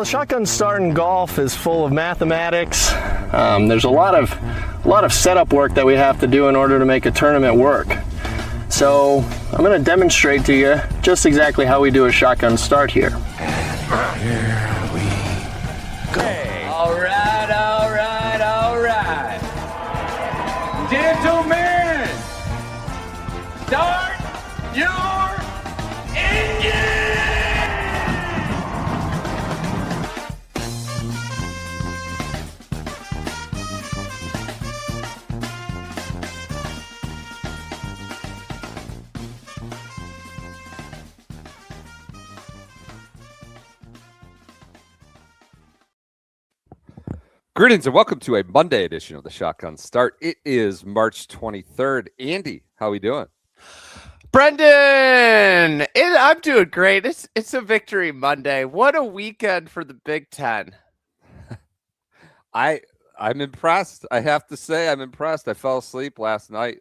shotgun start in golf is full of mathematics. There's a lot of setup work that we have to do in order to make a tournament work. So I'm going to demonstrate to you just exactly how we do a shotgun start here. And here we go. Hey. All right, all right, all right. Gentlemen, start your engine! Greetings and welcome to a Monday edition of the Shotgun Start. It is March 23rd. Andy, how are we doing? Brendan, I'm doing great. It's a victory Monday. What a weekend for the Big Ten. I'm impressed. I have to say I'm impressed. I fell asleep last night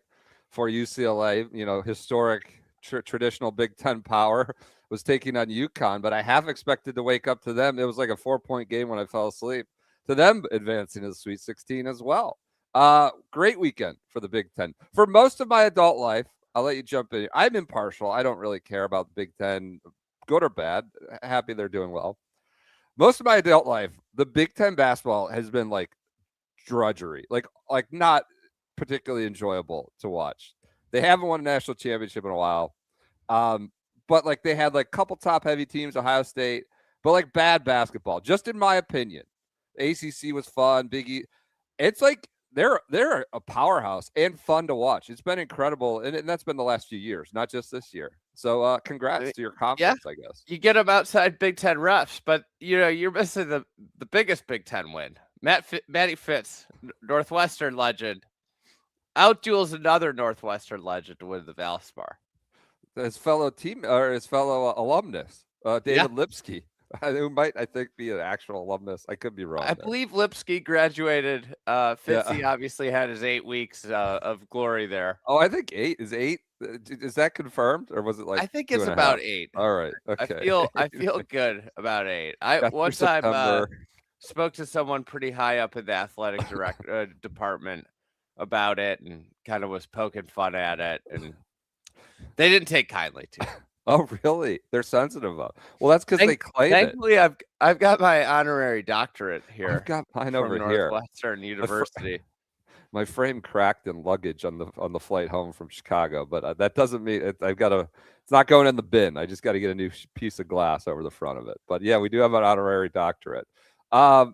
for UCLA. You know, historic traditional Big Ten power was taking on UConn, but I half expected to wake up to them. It was like a 4-point game when I fell asleep. To them advancing to the Sweet 16 as well. Great weekend for the Big Ten. For most of my adult life, I'll let you jump in. I'm impartial. I don't really care about the Big Ten, good or bad. Happy they're doing well. Most of my adult life, the Big Ten basketball has been like drudgery, like not particularly enjoyable to watch. They haven't won a national championship in a while, but like they had like a couple top heavy teams, Ohio State, but like bad basketball, just in my opinion. ACC was fun. Big E. It's like they're a powerhouse and fun to watch. It's been incredible, and that's been the last few years, not just this year. So congrats to your conference, I guess. You get them outside Big Ten refs, but you know you're missing the biggest Big Ten win. Matty Fitz, Northwestern legend, outduels another Northwestern legend to win the Valspar. His fellow alumnus, David Lipsky. Who might, I think, be an actual alumnus. I could be wrong. I believe Lipsky graduated. Fitzy obviously had his 8 weeks of glory there. Oh, I think 8 is 8. Is that confirmed, or was it like? I think it's about 8. All right. Okay. I feel good about 8. I one time spoke to someone pretty high up in the athletic department about it, and kind of was poking fun at it, and they didn't take kindly to it. Oh, really? They're sensitive about it. Well, that's because they claim thankfully, it. I've got my honorary doctorate here. I've got mine over here. Northwestern University. My frame cracked in luggage on the flight home from Chicago, but that doesn't mean it's not going in the bin. I just got to get a new piece of glass over the front of it. But yeah, we do have an honorary doctorate.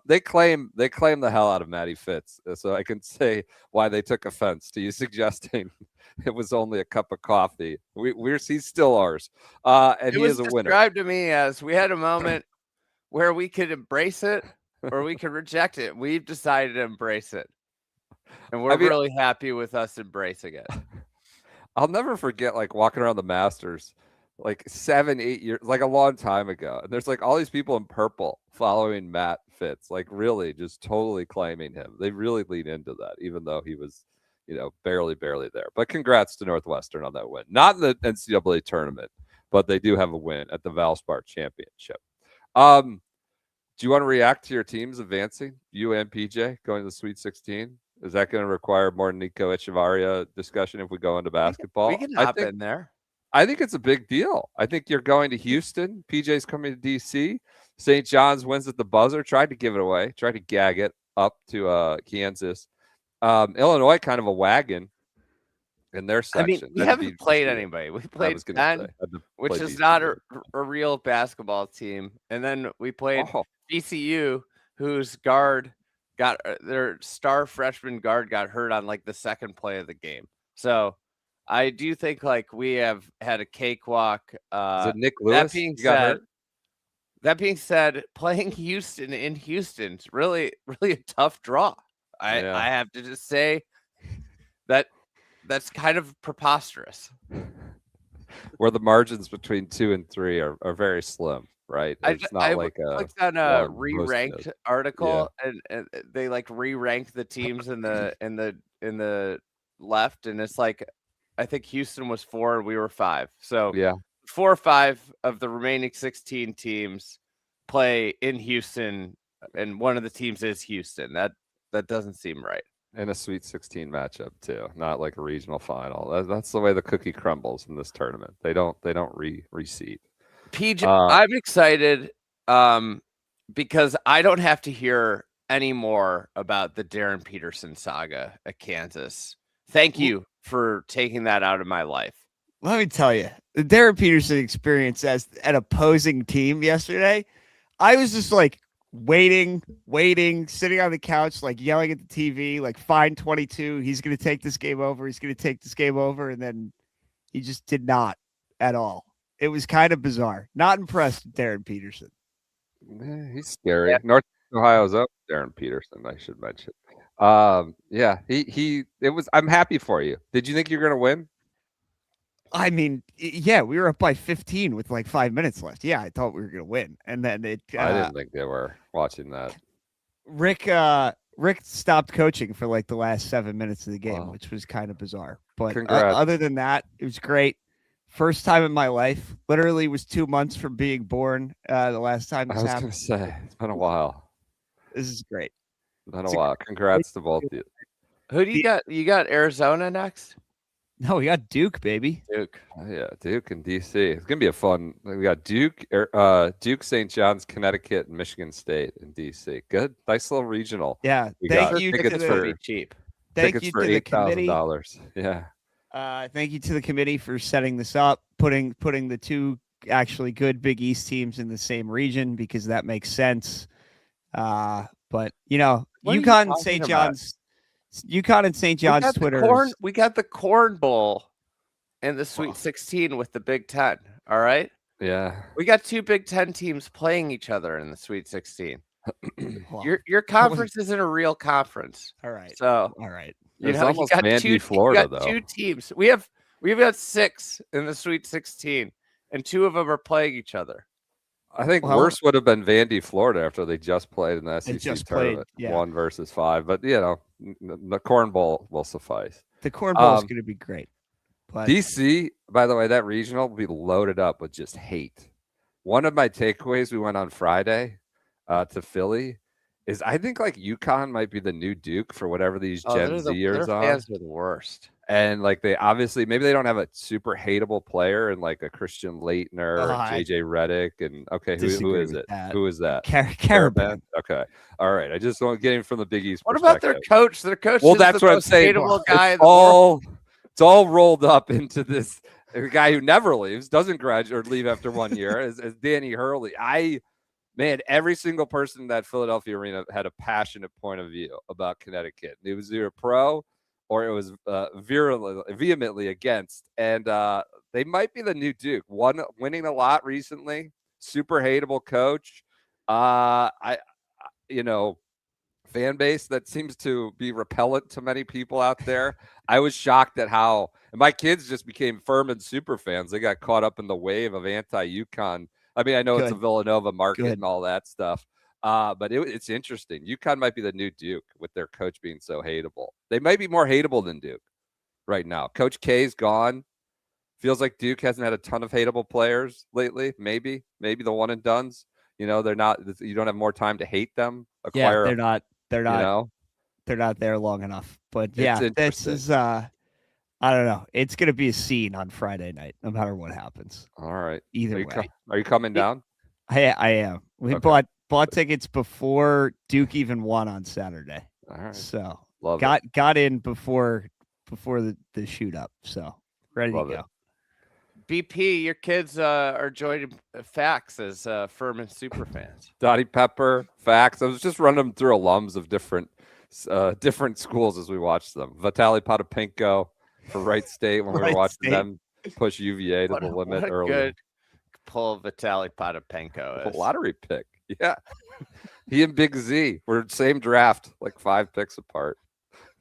They claim the hell out of Matty Fitz, so I can say why they took offense to you suggesting it was only a cup of coffee. He's still ours, and he is a winner. It was described to me as we had a moment where we could embrace it or we could reject it. We've decided to embrace it, and we're really happy with us embracing it. I'll never forget like walking around the Masters like 7-8 years, like a long time ago, and there's like all these people in purple following Matt Fitz, like really just totally claiming him. They really lean into that, even though he was, you know, barely there. But congrats to Northwestern on that win. Not in the NCAA tournament, but they do have a win at the Valspar Championship. Do you want to react to your teams advancing? You and PJ going to the Sweet 16? Is that going to require more Nico Echevarria discussion if we go into basketball? We can hop in there. I think it's a big deal. I think you're going to Houston. PJ's coming to DC. St. John's wins at the buzzer. Tried to give it away. Tried to gag it up to Kansas. Illinois kind of a wagon in their section. I mean, we haven't played anybody. We played Penn, which is not a real basketball team. And then we played VCU, whose guard got their star freshman guard got hurt on like the second play of the game. So I do think like we have had a cakewalk. Is it Nick Lewis? That being said, playing Houston in Houston is really a tough draw. I have to just say that's kind of preposterous. Where the margins between 2 and 3 are very slim, right? It's not like a clicked on a re-ranked article, and they like re-ranked the teams in the left, and it's like I think Houston was 4 and we were 5. So 4 or 5 of the remaining 16 teams play in Houston, and one of the teams is Houston. That doesn't seem right. And a Sweet 16 matchup too, not like a regional final. That's the way the cookie crumbles in this tournament. They don't reseed. PJ, I'm excited because I don't have to hear any more about the Darren Peterson saga at Kansas. Thank you for taking that out of my life. Let me tell you, the Darren Peterson experience as an opposing team yesterday, I was just like waiting, sitting on the couch, like yelling at the TV, like fine 22. He's going to take this game over. And then he just did not at all. It was kind of bizarre. Not impressed with Darren Peterson. He's scary. Yeah. North Ohio's up Darren Peterson, I should mention. I'm happy for you. Did you think you were going to win? I mean, yeah, we were up by 15 with like 5 minutes left. Yeah, I thought we were going to win. And then I didn't think they were watching that. Rick stopped coaching for like the last 7 minutes of the game, which was kind of bizarre. But other than that, it was great. First time in my life. Literally was 2 months from being born the last time this happened. I was going to say, it's been a while. This is great. It's been a while. Congrats to both of you. Who do you got? You got Arizona next? No, we got Duke, baby. Duke. Oh, yeah, Duke and DC. It's gonna be a fun. We got Duke, St. John's, Connecticut, and Michigan State in DC. Good, nice little regional. Yeah, thank you. Tickets for cheap. Thank you to the committee. $8,000. Yeah. Thank you to the committee for setting this up, putting the two actually good Big East teams in the same region because that makes sense. But you know, UConn and St. John's. UConn and St. John's Twitter. We got the Corn Bowl and the Sweet 16 with the Big Ten. All right. Yeah. We got two Big Ten teams playing each other in the Sweet 16. Your conference isn't a real conference. All right. So all right. You know, you got Florida, though. Two teams. We've got 6 in the Sweet 16, and 2 of them are playing each other. I think worse would have been Vandy, Florida, after they just played in the SEC tournament, 1 versus 5. But you know, the Corn Bowl will suffice. The Corn Bowl is going to be great. But DC, by the way, that regional will be loaded up with just hate. One of my takeaways, we went on Friday to Philly, is I think like UConn might be the new Duke for whatever these Gen Zers are. Fans are the worst. And like they obviously maybe they don't have a super hateable player and like a Christian Leitner or JJ Redick and who is it? Who is that? Caravan. Okay. All right. I just don't get him from the Big East. What about their coach? Their coach well, is that's the what most I'm saying. hateable guy It's all rolled up into this guy who never leaves, doesn't graduate or leave after 1 year is Danny Hurley. Every single person in that Philadelphia arena had a passionate point of view about Connecticut. It was either pro or it was vehemently against. And they might be the new Duke. Winning a lot recently. Super hateable coach. Fan base that seems to be repellent to many people out there. I was shocked at how my kids just became Furman super fans. They got caught up in the wave of anti-UConn. I mean, I know it's a Villanova market and all that stuff, but it's interesting. UConn might be the new Duke with their coach being so hateable. They might be more hateable than Duke right now. Coach K's gone. Feels like Duke hasn't had a ton of hateable players lately. Maybe the one and dones. You know, they're not. You don't have more time to hate them. They're not. They're not there long enough. But this is. I don't know. It's going to be a scene on Friday night, no matter what happens. All right. Either way. Are you coming down? I am. We bought tickets before Duke even won on Saturday. All right. So got in before the shoot up. So ready to go. BP, your kids are joining Fax as Furman super fans. Dottie Pepper, Fax. I was just running them through alums of different schools as we watched them. Vitaly Potapenko for Wright State when we were watching them push UVA to the limit early. Good pull Vitaly Potapenko. A lottery pick. Yeah. He and Big Z were same draft, like 5 picks apart.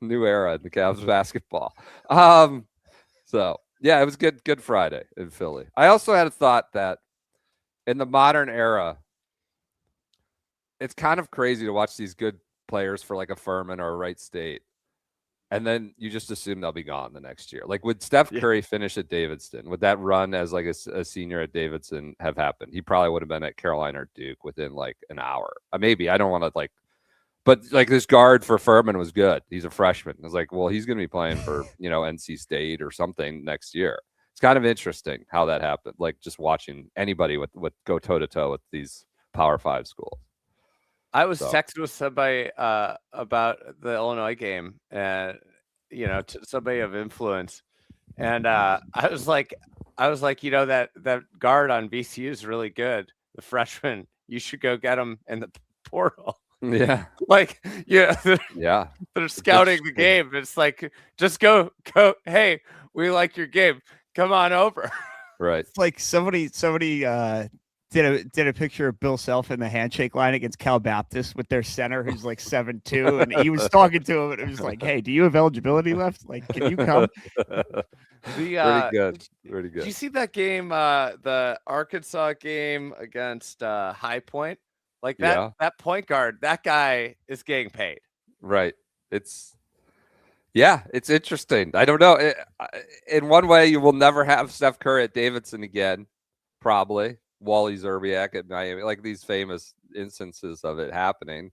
New era in the Cavs basketball. So yeah, it was good Friday in Philly. I also had a thought that in the modern era, it's kind of crazy to watch these good players for like a Furman or a Wright State and then you just assume they'll be gone the next year. Like, would Steph Curry finish at Davidson? Would that run as like a senior at Davidson have happened? He probably would have been at Carolina or Duke within like an hour. Maybe. I don't want to like, but like this guard for Furman was good. He's a freshman. I was like, well, he's going to be playing for, NC State or something next year. It's kind of interesting how that happened. Like just watching anybody with go toe to toe with these Power 5 schools. I was texting with somebody about the Illinois game, and somebody of influence, and I was like, that guard on VCU is really good. The freshman, you should go get him in the portal. Yeah, they're scouting the game. It's like, just go. Hey, we like your game. Come on over. Right. It's like somebody did a picture of Bill Self in the handshake line against Cal Baptist with their center who's like 7'2", and he was talking to him and it was like, hey, do you have eligibility left? Like, can you come? Pretty good. Did you see that game, the Arkansas game against High Point? Like that point guard, that guy is getting paid. Right. It's interesting. I don't know. In one way, you will never have Steph Curry at Davidson again, probably. Wally Zerbiak at Miami, like these famous instances of it happening.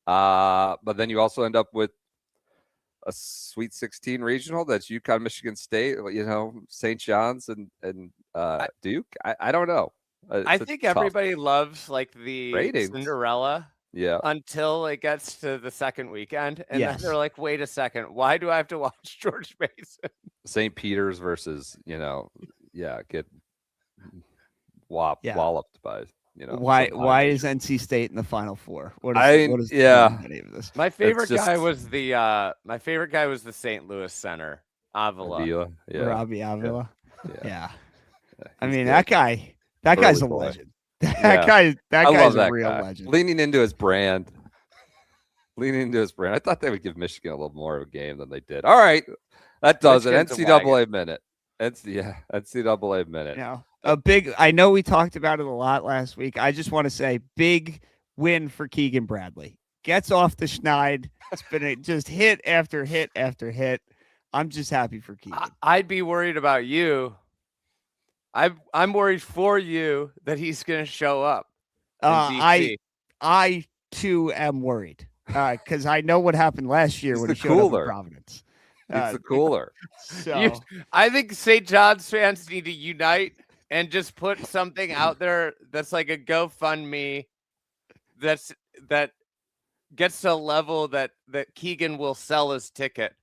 But then you also end up with a Sweet 16 regional that's UConn, Michigan State, St. John's and Duke. I don't know. I think everybody loves like the ratings. Cinderella. Yeah. Until it gets to the second weekend. And then they're like, wait a second, why do I have to watch George Mason? St. Peter's versus, get walloped by, Why is NC State in the Final Four? What is the name of this? My favorite guy was the St. Louis center, Avila. Robbie Avila. Yeah. I mean, that guy's a legend. That guy's a real legend. Leaning into his brand. I thought they would give Michigan a little more of a game than they did. All right. That does it. NCAA minute. NCAA minute. I know we talked about it a lot last week. I just want to say big win for Keegan Bradley. Gets off the schneid. It's been just hit after hit after hit. I'm just happy for Keegan. I'd be worried about you. I'm worried for you that he's going to show up. I too am worried because I know what happened last year when he showed up in Providence. It's the cooler. So I think St. John's fans need to unite and just put something out there that's like a GoFundMe that gets to a level that Keegan will sell his ticket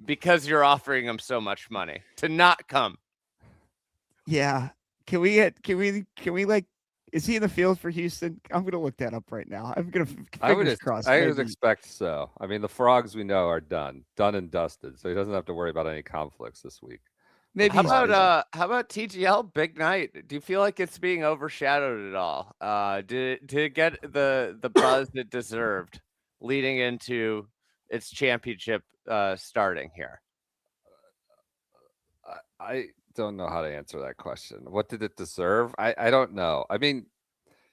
because you're offering him so much money to not come. Yeah. Can we like, is he in the field for Houston? I'm going to look that up right now. I would expect so. I mean, the Frogs we know are done and dusted, so he doesn't have to worry about any conflicts this week. Maybe. How about TGL big night? Do you feel like it's being overshadowed at all? Did it get the buzz it deserved leading into its championship starting here? I don't know how to answer that question. What did it deserve? I don't know. I mean,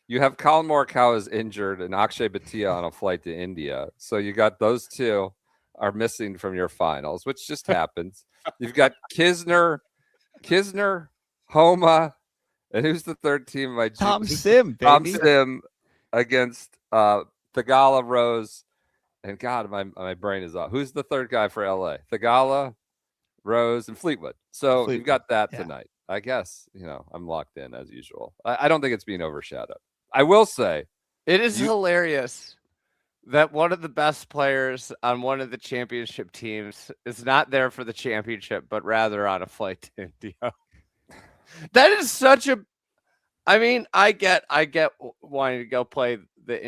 you have Colin Morikawa is injured and Akshay Bhatia on a flight to India. So you got those two are missing from your finals, which just happens. You've got Kisner, Homa, and who's the third team? Tom Sim, baby. Tom Sim against Thagala, Rose, and God, my brain is off. Who's the third guy for LA? Thagala, Rose, and Fleetwood. So you've got that tonight. I guess, I'm locked in as usual. I don't think it's being overshadowed. I will say it is hilarious that one of the best players on one of the championship teams is not there for the championship, but rather on a flight to India. That is such a, I mean, I get wanting to go play the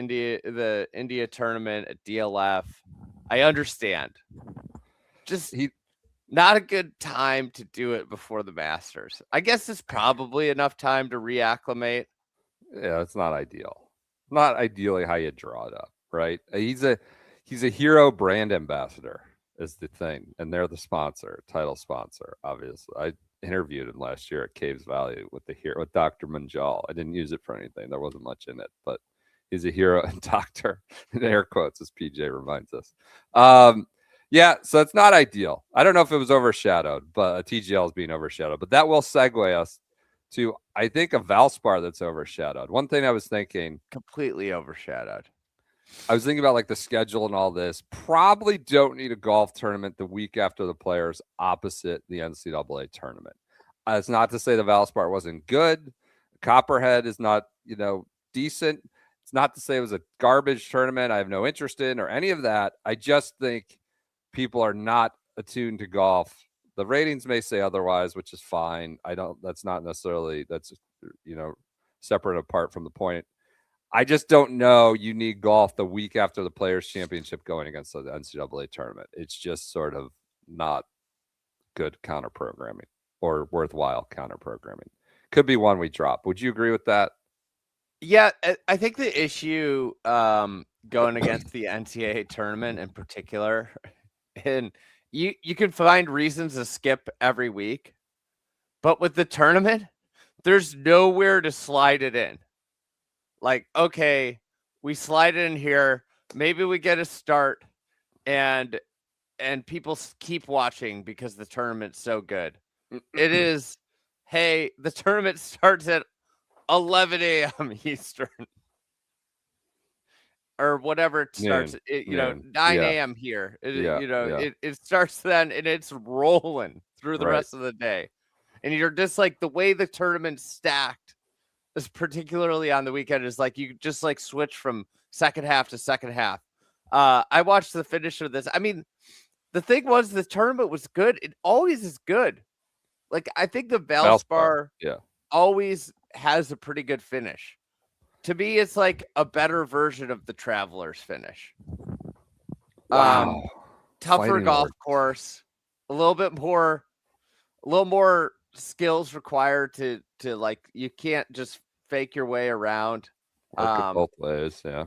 India tournament at DLF. I understand. Just not a good time to do it before the Masters. I guess it's probably enough time to reacclimate. Yeah, it's not ideal. Not ideally how you draw it up, right? He's a hero brand ambassador is the thing, and they're the sponsor, title sponsor. Obviously, I interviewed him last year at Caves Valley with Dr. Manjal. I didn't use it for anything. There wasn't much in it, but he's a hero and doctor in air quotes, as PJ reminds us. Yeah, so it's not ideal. I don't know if it was overshadowed, but TGL is being overshadowed. But that will segue us to, I think, a Valspar that's overshadowed. One thing I was thinking, completely overshadowed. I was thinking about like the schedule and all this. Probably don't need a golf tournament the week after the Players opposite the NCAA tournament. It's not to say the Valspar wasn't good. Copperhead is not, decent. It's not to say it was a garbage tournament I have no interest in or any of that. I just think people are not attuned to golf. The ratings may say otherwise, which is fine. That's not necessarily, that's, separate and apart from the point. I just don't know you need golf the week after the Players Championship going against the NCAA tournament. It's just sort of not good counter programming or worthwhile counter programming. Could be one we drop. Would you agree with that? Yeah, I think the issue going against the NCAA tournament in particular, and you can find reasons to skip every week, but with the tournament, there's nowhere to slide it in. Like, okay, we slide it in here, maybe we get a start, and people keep watching because the tournament's so good. It is, hey, the tournament starts at 11 a.m. Eastern or whatever it starts, 9 a.m. here. It starts then and it's rolling through the rest of the day. And you're just like, the way the tournament's stacked is particularly on the weekend is like, you just like switch from second half to second half. I watched the finish of this. I mean, the thing was the tournament was good. It always is good. Like, I think the Valspar always has a pretty good finish. To me, it's like a better version of the Travelers finish. Wow. Tougher Fighting golf words. course, a little more skills required to like, you can't just fake your way around. Work it both ways, yeah.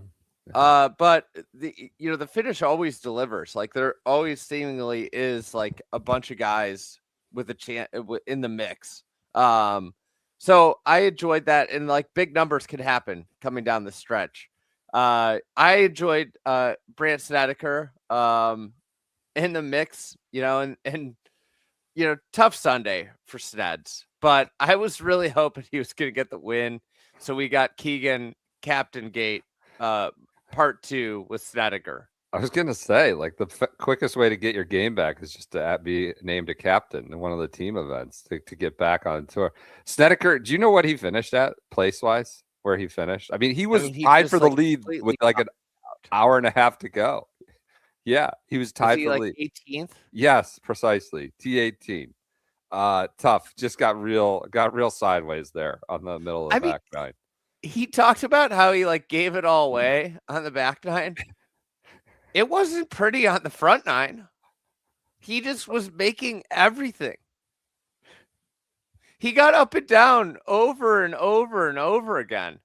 But the finish always delivers. Like, there always seemingly is like a bunch of guys with a chance in the mix. So I enjoyed that, and like big numbers could happen coming down the stretch. I enjoyed Brandt Snedeker in the mix, and tough Sunday for Sneds, but I was really hoping he was going to get the win. So we got Keegan Captain Gate part 2 with Snedeker. I was going to say, like, the quickest way to get your game back is just to be named a captain in one of the team events to get back on tour. Snedeker, do you know what he finished at place-wise, where he finished? I mean, he was tied for the lead with like an hour and a half to go. Yeah, he was tied for the lead. 18th? Yes, precisely. T18. Tough. Just got real sideways there on the middle of the back nine. He talked about how he like gave it all away on the back nine. It wasn't pretty on the front nine. He just was making everything. He got up and down over and over and over again.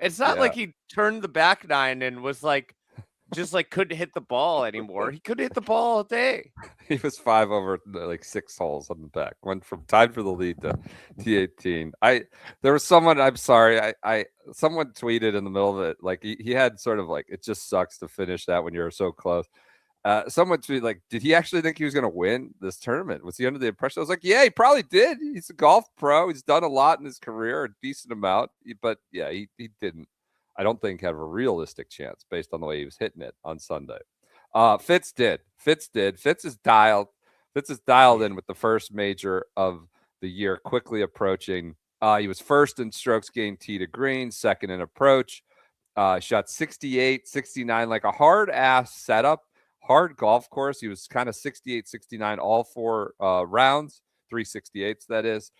It's not like he turned the back nine and was like, just like couldn't hit the ball anymore. He couldn't hit the ball all day. He was 5 over like 6 holes on the back. Went from tied for the lead to T18. There was someone, I'm sorry, someone tweeted in the middle of it, like he had sort of like, it just sucks to finish that when you're so close. Someone tweeted like, did he actually think he was going to win this tournament? Was he under the impression? I was like, yeah, he probably did. He's a golf pro. He's done a lot in his career, a decent amount, but yeah, he didn't. I don't think have a realistic chance based on the way he was hitting it on Sunday. Fitz did. Fitz is dialed in with the first major of the year, quickly approaching. He was first in strokes gained tee to green, second in approach. Shot 68, 69, like a hard ass setup, hard golf course. He was kind of 68, 69 all 4 rounds, 368s that is,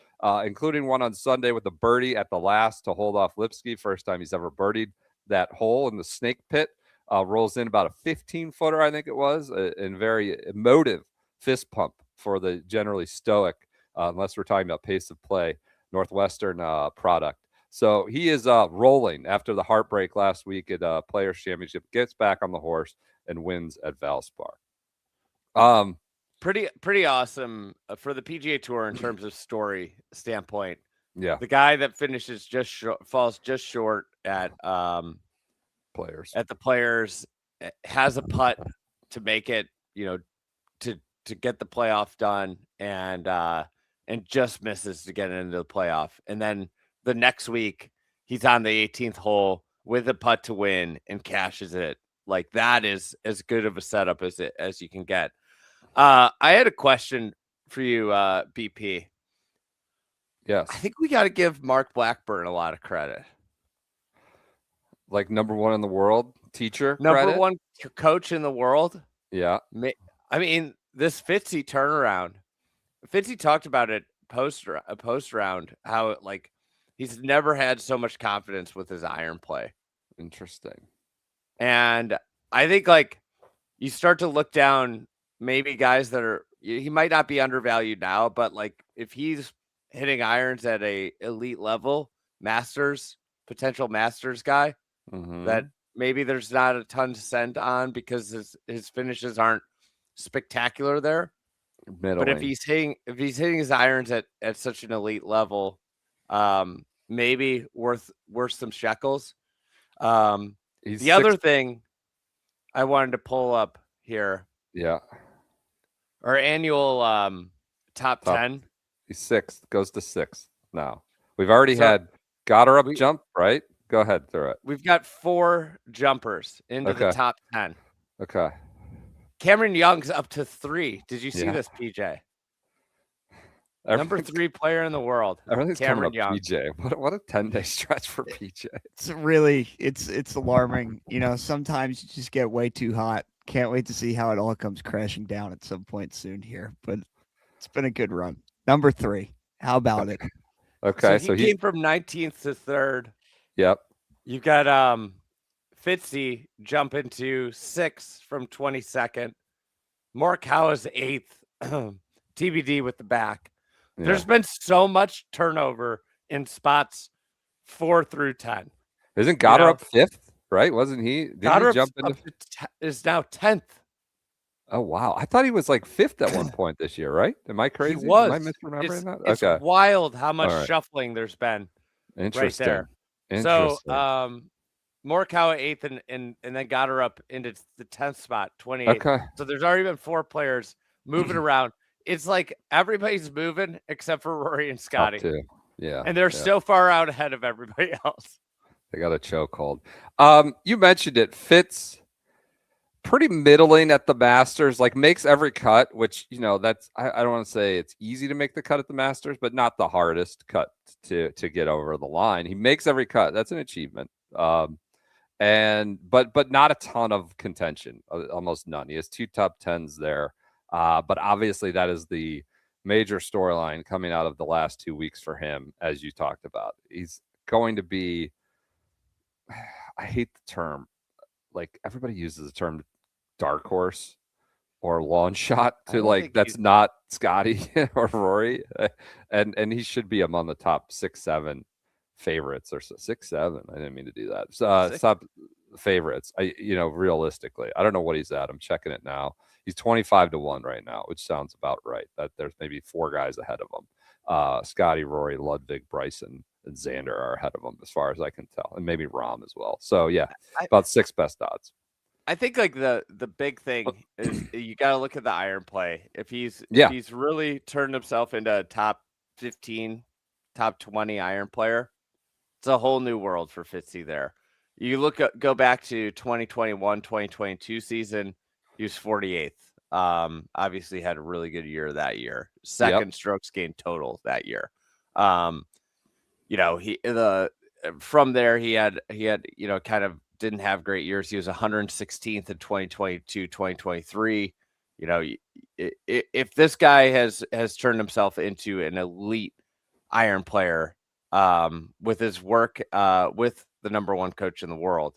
including one on Sunday with a birdie at the last to hold off Lipsky. First time he's ever birdied that hole in the snake pit. Rolls in about a 15-footer, I think it was, and very emotive fist pump for the generally stoic, unless we're talking about pace of play, Northwestern product. So he is rolling after the heartbreak last week at Players Championship, gets back on the horse and wins at Valspar. Pretty awesome for the PGA Tour in terms of story standpoint. Yeah, the guy that finishes falls just short at Players at the Players has a putt to make it, to get the playoff done and just misses to get into the playoff. And then the next week he's on the 18th hole with a putt to win and cashes it. Like, that is as good of a setup as you can get. I had a question for you, BP. Yes. I think we got to give Mark Blackburn a lot of credit. Like number one in the world teacher, number one coach in the world. Yeah. I mean, this Fitzy turnaround. Fitzy talked about it post round, how like he's never had so much confidence with his iron play. Interesting. And I think like you start to look down maybe guys that are, he might not be undervalued now, but like if he's hitting irons at a elite level, potential masters guy, that maybe there's not a ton to send on because his finishes aren't spectacular there. But if he's hitting his irons at such an elite level, maybe worth some shekels. The other thing I wanted to pull up here. Yeah. Our annual top 10. He's sixth, goes to sixth now. We've already had Goddard up jump, right? Go ahead, throw it. We've got 4 jumpers into the top 10. Okay. Cameron Young's up to 3. Did you see this, PJ? Number 3 player in the world. Everything's Cameron coming up, Young. PJ. What a 10-day stretch for PJ. It's alarming. You know, sometimes you just get way too hot. Can't wait to see how it all comes crashing down at some point soon here. But it's been a good run. Number 3. How about it? Okay, so he came from 19th to 3rd. Yep. You got Fitzy jump into 6th from 22nd. Morikawa's 8th. TBD with the back. Yeah. There's been so much turnover in spots 4 through 10. Isn't Goddard up 5th? Right? Wasn't he? Goddard is now 10th. Oh, wow. I thought he was like 5th at one point this year, right? Am I crazy? He was. Am I misremembering that? It's wild how much shuffling there's been. Interesting. Right there. So, Morikawa 8th and then got her up into the 10th spot, 28th. Okay. So there's already been 4 players moving around. It's like everybody's moving except for Rory and Scotty. Yeah. And they're so far out ahead of everybody else. They got a chokehold. You mentioned it. Fitz, pretty middling at the Masters, like makes every cut, which, you know, that's, I don't want to say it's easy to make the cut at the Masters, but not the hardest cut to get over the line. He makes every cut. That's an achievement. But not a ton of contention, almost none. He has 2 top 10s there. But obviously that is the major storyline coming out of the last 2 weeks for him, as you talked about. He's going to be, I hate the term, like everybody uses the term dark horse or long shot to like, that's not Scotty or Rory. And he should be among the top 6-7 favorites or 6-7. I didn't mean to do that. Top favorites. Realistically, I don't know what he's at. I'm checking it now. He's 25-1 right now, which sounds about right. That there's maybe 4 guys ahead of him. Scotty, Rory, Ludwig, Bryson, and Xander are ahead of him as far as I can tell, and maybe Rahm as well. So yeah, about 6 best odds. I think like the big thing is you got to look at the iron play. If he's really turned himself into a top 15, top 20 iron player, it's a whole new world for Fitzy there. You go back to 2021, 2022 season, he was 48th. Obviously had a really good year that year. Second strokes gained total that year. From there he had kind of didn't have great years. He was 116th in 2022, 2023. If this guy has turned himself into an elite iron player with his work with the number 1 coach in the world,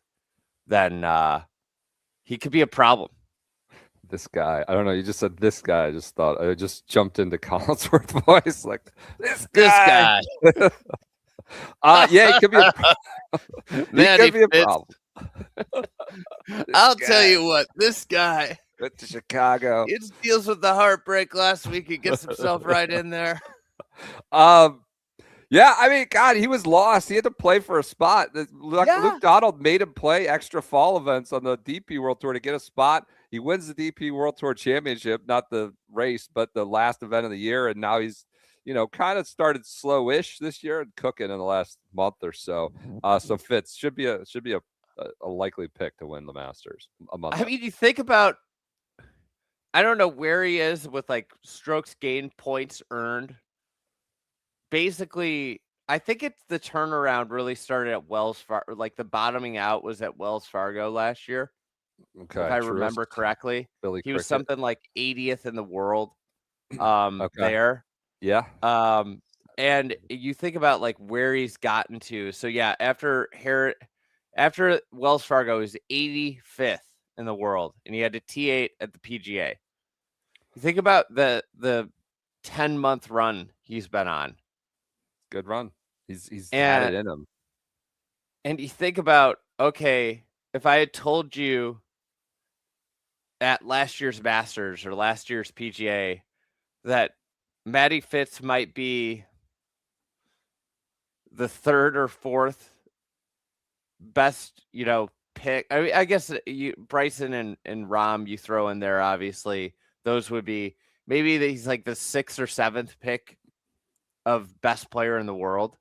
then he could be a problem. This guy, I don't know. You just said this guy. I just thought I just jumped into Collinsworth voice like this guy. Yeah, he could be a problem. I'll tell you what, this guy went to Chicago. He just deals with the heartbreak last week. He gets himself right in there. Yeah, I mean, God, he was lost. He had to play for a spot. Luke Donald made him play extra fall events on the DP World Tour to get a spot. He wins the DP World Tour Championship, not the race, but the last event of the year. And now he's, kind of started slow-ish this year and cooking in the last month or so. So Fitz should be a likely pick to win the Masters. I mean, you think about, I don't know where he is with like strokes gained, points earned. Basically, I think it's the turnaround really started at Wells Fargo. Like the bottoming out was at Wells Fargo last year. Okay, if I remember correctly. Billy he was Cricket. something like 80th in the world Okay. there. Yeah. And you think about like where he's gotten to. So yeah, after Wells Fargo, he's 85th in the world, and he had a T8 at the PGA. You think about the 10-month run he's been on. Good run. He's had it in him. And you think about, okay, if I had told you at last year's Masters or last year's PGA that Matty Fitz might be the third or fourth best, pick. I mean, I guess Bryson and Rahm you throw in there, obviously. Those would be maybe he's like the 6th or 7th pick of best player in the world.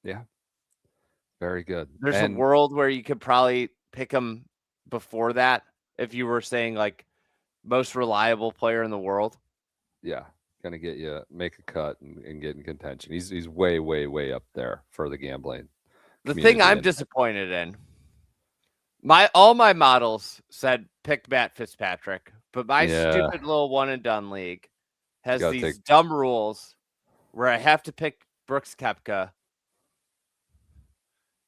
Yeah. Very good. There's a world where you could probably pick him before that if you were saying like most reliable player in the world. Yeah. Gonna get you make a cut and get in contention. He's way, way, way up there for the gambling. The thing I'm disappointed in, all my models said pick Matt Fitzpatrick, but my stupid little one and done league has these dumb rules where I have to pick Brooks Koepka.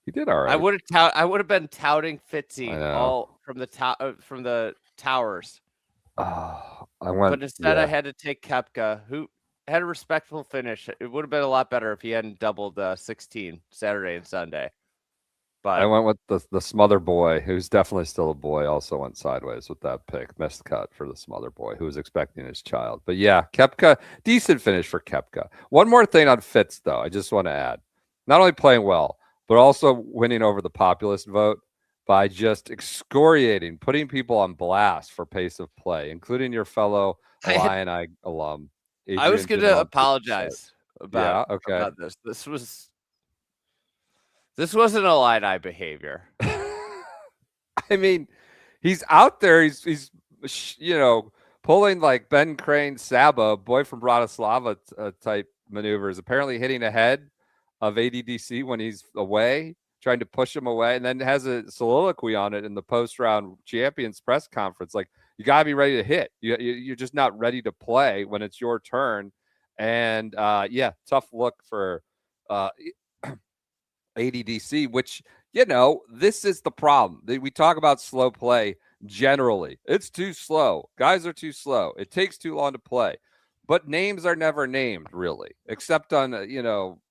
He did all right. I would have been touting Fitzy all from the towers. But instead, I had to take Koepka, who had a respectful finish. It would have been a lot better if he hadn't doubled 16 Saturday and Sunday. But I went with the Smother boy, who's definitely still a boy. Also went sideways with that pick. Missed cut for the Smother boy, who was expecting his child. But yeah, Koepka, decent finish for Koepka. One more thing on Fitz, though, I just want to add: not only playing well, but also winning over the populist vote by just excoriating, putting people on blast for pace of play, including your fellow Illini alum. I was going to apologize about this. This wasn't Illini behavior. I mean, he's out there. He's pulling like Ben Crane Saba, boy from Bratislava type maneuvers, apparently hitting ahead of ADDC when he's away, trying to push him away, and then has a soliloquy on it in the post-round champions press conference. Like, you got to be ready to hit. You're just not ready to play when it's your turn. And, tough look for ADDC, which, this is the problem. We talk about slow play generally. It's too slow. Guys are too slow. It takes too long to play. But names are never named, really, except on,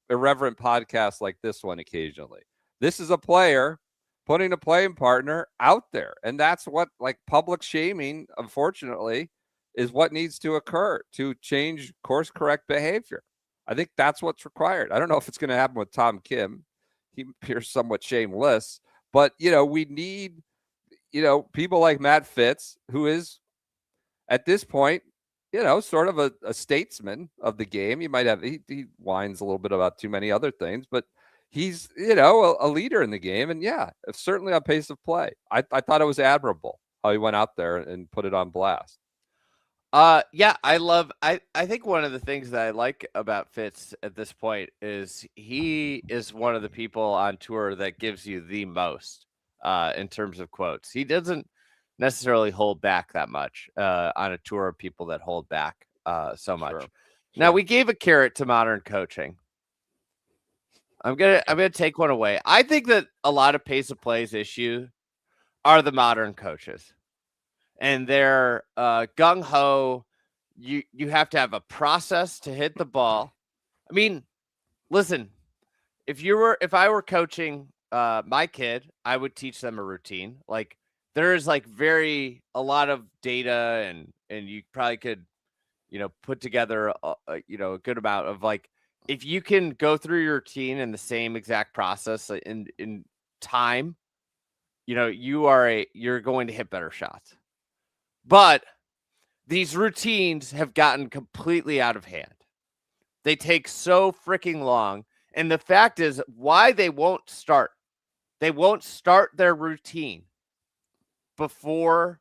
irreverent podcasts like this one occasionally. This is a player putting a playing partner out there. And that's what, like, public shaming, unfortunately, is what needs to occur to change course correct behavior. I think that's what's required. I don't know if it's going to happen with Tom Kim. He appears somewhat shameless, but, we need, people like Matt Fitz, who is at this point, sort of a statesman of the game. You might have, he whines a little bit about too many other things, but he's, a leader in the game. And certainly on pace of play. I thought it was admirable how he went out there and put it on blast. I think one of the things that I like about Fitz at this point is he is one of the people on tour that gives you the most in terms of quotes. He doesn't necessarily hold back that much on a tour of people that hold back so much. Sure. Now, we gave a carrot to modern coaching. I'm gonna take one away. I think that a lot of pace of plays issue are the modern coaches, and they're gung ho. You have to have a process to hit the ball. I mean, listen, if I were coaching my kid, I would teach them a routine. Like, there's like a lot of data, and you probably could, put together a good amount of, like, if you can go through your routine in the same exact process in time, you're going to hit better shots. But these routines have gotten completely out of hand. They take so freaking long. And the fact is why they won't start. They won't start their routine before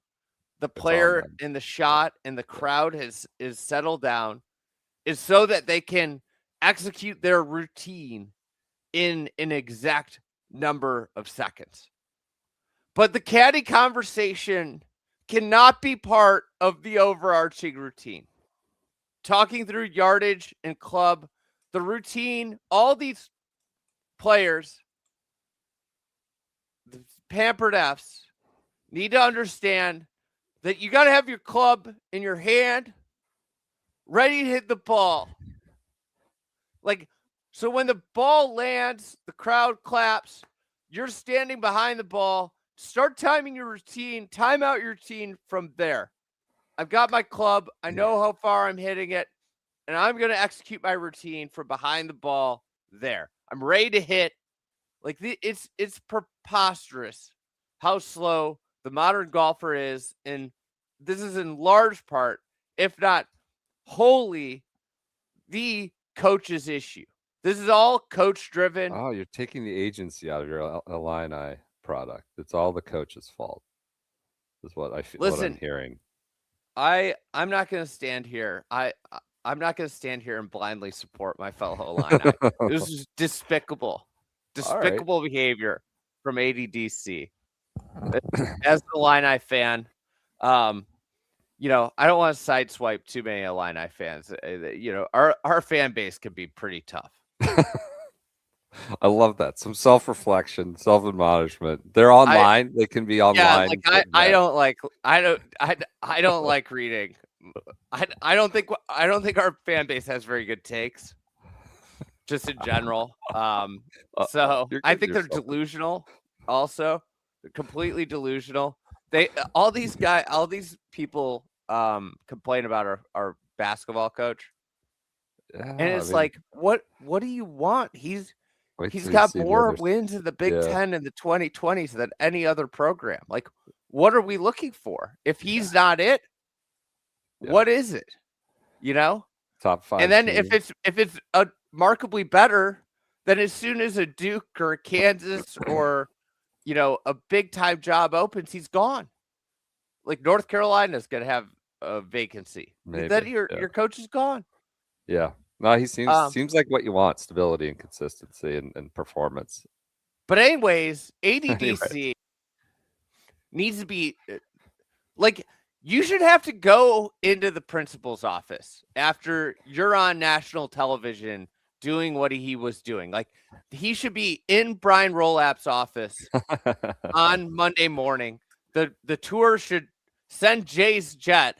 the player in the shot and the crowd is settled down, is so that they can execute their routine in an exact number of seconds. But the caddy conversation cannot be part of the overarching routine. Talking through yardage and club, the routine, all these players, the pampered Fs, need to understand that you got to have your club in your hand, ready to hit the ball. Like, so when the ball lands, the crowd claps, you're standing behind the ball, start timing your routine, time out your routine from there. I've got my club. I know how far I'm hitting it, and I'm going to execute my routine from behind the ball there. I'm ready to hit. Like, it's preposterous how slow the modern golfer is, and this is in large part, if not wholly, the coach's issue. This is all coach driven. Oh, you're taking the agency out of your Illini product. It's all the coach's fault. Is what I feel. Listen, what I'm hearing. I'm not going to stand here. I'm not going to stand here and blindly support my fellow Illini. This is despicable behavior from ADDC. As an Illini fan, you know, I don't want to sideswipe too many Illini fans. You know, our fan base can be pretty tough. I love that. Some self-reflection, self-admonishment. They're online. They can be online. Yeah, like I don't like reading. I don't think our fan base has very good takes, just in general. So I think they're delusional. Also, they're completely delusional. All these people complain about our basketball coach, and it's like, what do you want? He's got more wins in the Big Ten in the 2020s than any other program. Like, what are we looking for? If he's not it, what is it? You know, top 5. And then if it's remarkably better, then as soon as a Duke or a Kansas or, you know, a big time job opens, he's gone. Like North Carolina's going to have a vacancy. Maybe, then your coach is gone. Yeah. No, he seems like what you want: stability and consistency and performance. But anyways, ADDC needs to be like, you should have to go into the principal's office after you're on national television doing what he was doing. Like, he should be in Brian Rolap's office on Monday morning. The tour should send Jay's jet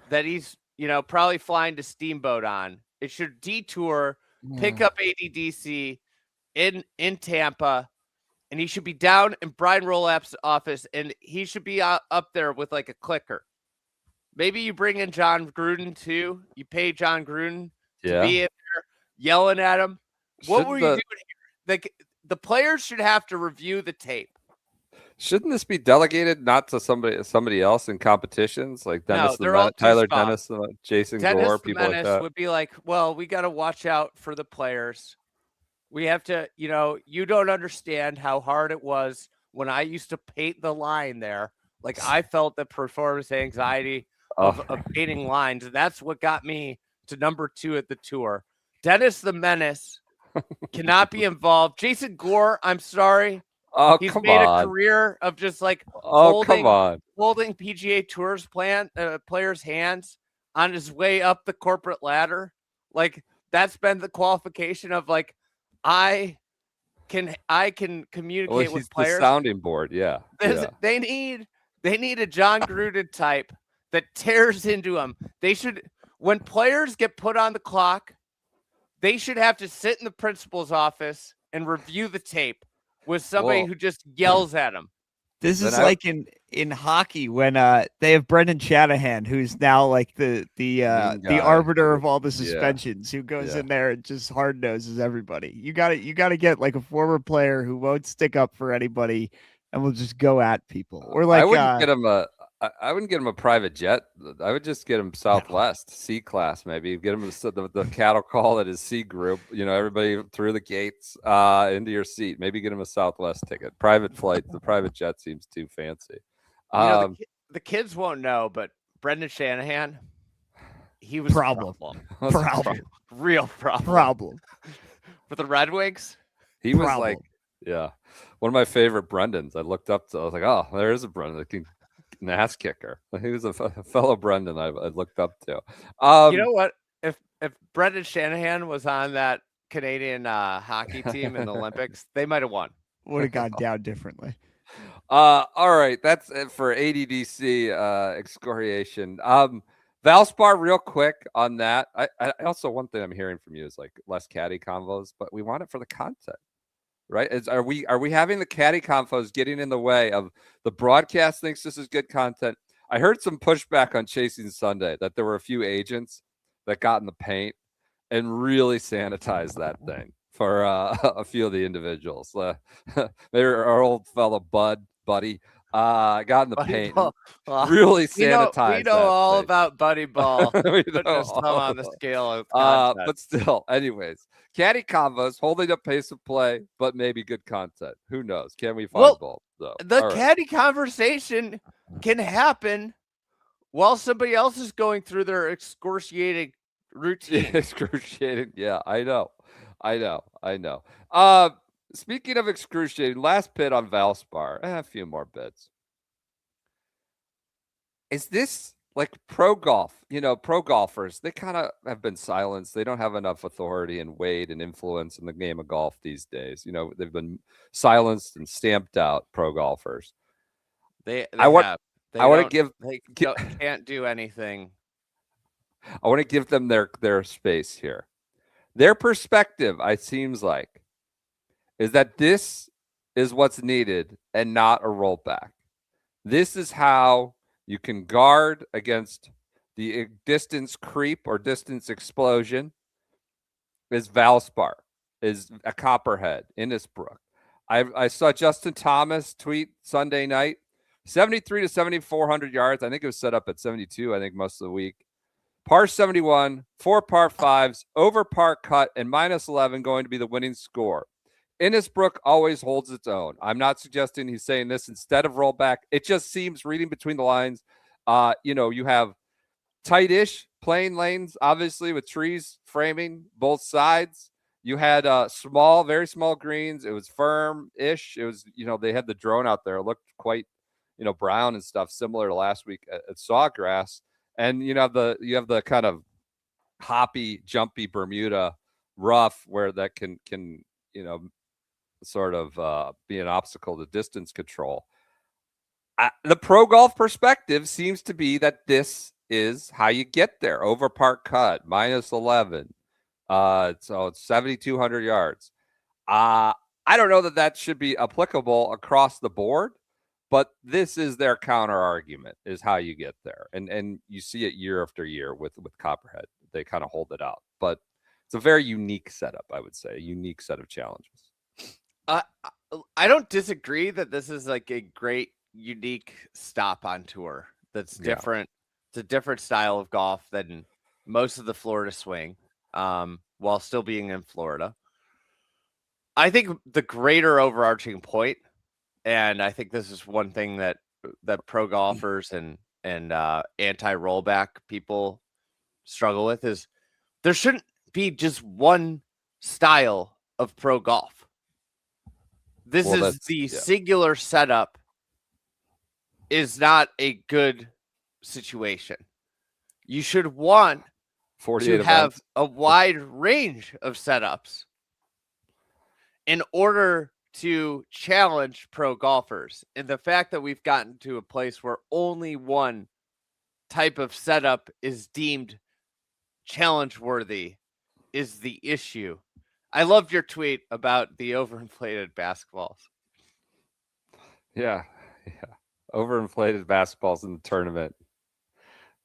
that he's, you know, probably flying to Steamboat on. It should detour, pick up ADDC in Tampa, and he should be down in Brian Rolap's office, and he should be up there with like a clicker. Maybe you bring in John Gruden too. You pay John Gruden to be in there yelling at him. What were you doing here? Like, the players should have to review the tape. Shouldn't this be delegated not to somebody else in competitions like Dennis, Tyler Dennis, Jason Gore, people like that? Would be like, well, we got to watch out for the players. We have to, you know, you don't understand how hard it was when I used to paint the line there. Like, I felt the performance anxiety of painting lines. And that's what got me to number 2 at the tour. Dennis the Menace cannot be involved. Jason Gore, I'm sorry. He's made a career of just like holding PGA Tours players' hands on his way up the corporate ladder. Like, that's been the qualification of like, I can communicate with players. The sounding board, They need a John Gruden type that tears into them. They should, when players get put on the clock, they should have to sit in the principal's office and review the tape with somebody who just yells at them. This is like in hockey when they have Brendan Shanahan, who's now like the arbiter of all the suspensions, who goes in there and just hard noses everybody. You got to get like a former player who won't stick up for anybody and will just go at people. Or like, I wouldn't get him I wouldn't get him a private jet. I would just get him Southwest C class, maybe get him the cattle call at his C group. Everybody through the gates into your seat. Maybe get him a Southwest ticket. Private flight. The private jet seems too fancy. The kids won't know, but Brendan Shanahan, he was problem. Real problem. Problem. For the Red Wings, he was like, yeah, one of my favorite Brendans. I looked up to. I was like, oh, there is a Brendan. An ass kicker. He was a fellow Brendan I looked up to. You know what? If Brendan Shanahan was on that Canadian hockey team in the Olympics, they might have won. Would have gone down differently. All right, that's it for ADDC excoriation. Valspar, real quick on that. I also, one thing I'm hearing from you is like less caddy convos, but we want it for the content. Right? Are we having the caddy convos getting in the way of the broadcast thinks this is good content? I heard some pushback on Chasing Sunday that there were a few agents that got in the paint and really sanitized that thing for a few of the individuals. They're our old fellow Buddy got in the paint, really sanitized. We know all about Buddy Ball. We know on the scale of but still, anyways, caddy convos holding up pace of play, but maybe good content. Who knows? Can we find both? So, the caddy conversation can happen while somebody else is going through their excruciating routine. Excruciating, yeah, I know. Speaking of excruciating, last bit on Valspar. A few more bits. Is this like pro golf? Pro golfers, they kind of have been silenced. They don't have enough authority and weight and influence in the game of golf these days. They've been silenced and stamped out, pro golfers. They can't do anything. I want to give them their space here. Their perspective, it seems like, is that this is what's needed and not a rollback. This is how you can guard against the distance creep or distance explosion. Is Valspar, is a Copperhead, Innisbrook. I saw Justin Thomas tweet Sunday night, 73 to 7,400 yards. I think it was set up at 72, I think, most of the week. Par 71, 4 par 5s, over par cut, and minus 11 going to be the winning score. Innisbrook always holds its own. I'm not suggesting he's saying this instead of rollback. It just seems, reading between the lines, you have tight-ish playing lanes, obviously, with trees framing both sides. You had very small greens. It was firm-ish. It was, they had the drone out there. It looked quite, brown and stuff, similar to last week at Sawgrass. And you have the kind of hoppy, jumpy Bermuda rough where that can sort of be an obstacle to distance control. The pro golf perspective seems to be that this is how you get there. Over par cut, minus 11. So it's 7,200 yards. I don't know that should be applicable across the board, but this is their counter argument, is how you get there. And you see it year after year with Copperhead. They kind of hold it out. But it's a very unique setup, I would say, a unique set of challenges. I don't disagree that this is like a great, unique stop on tour that's different. It's a different style of golf than most of the Florida swing, while still being in Florida. I think the greater overarching point, and I think this is one thing that pro golfers and anti-rollback people struggle with, is there shouldn't be just one style of pro golf. This is the singular setup is not a good situation. You should want to have a wide range of setups in order to challenge pro golfers. And the fact that we've gotten to a place where only one type of setup is deemed challenge worthy is the issue. I loved your tweet about the overinflated basketballs. Yeah. Overinflated basketballs in the tournament.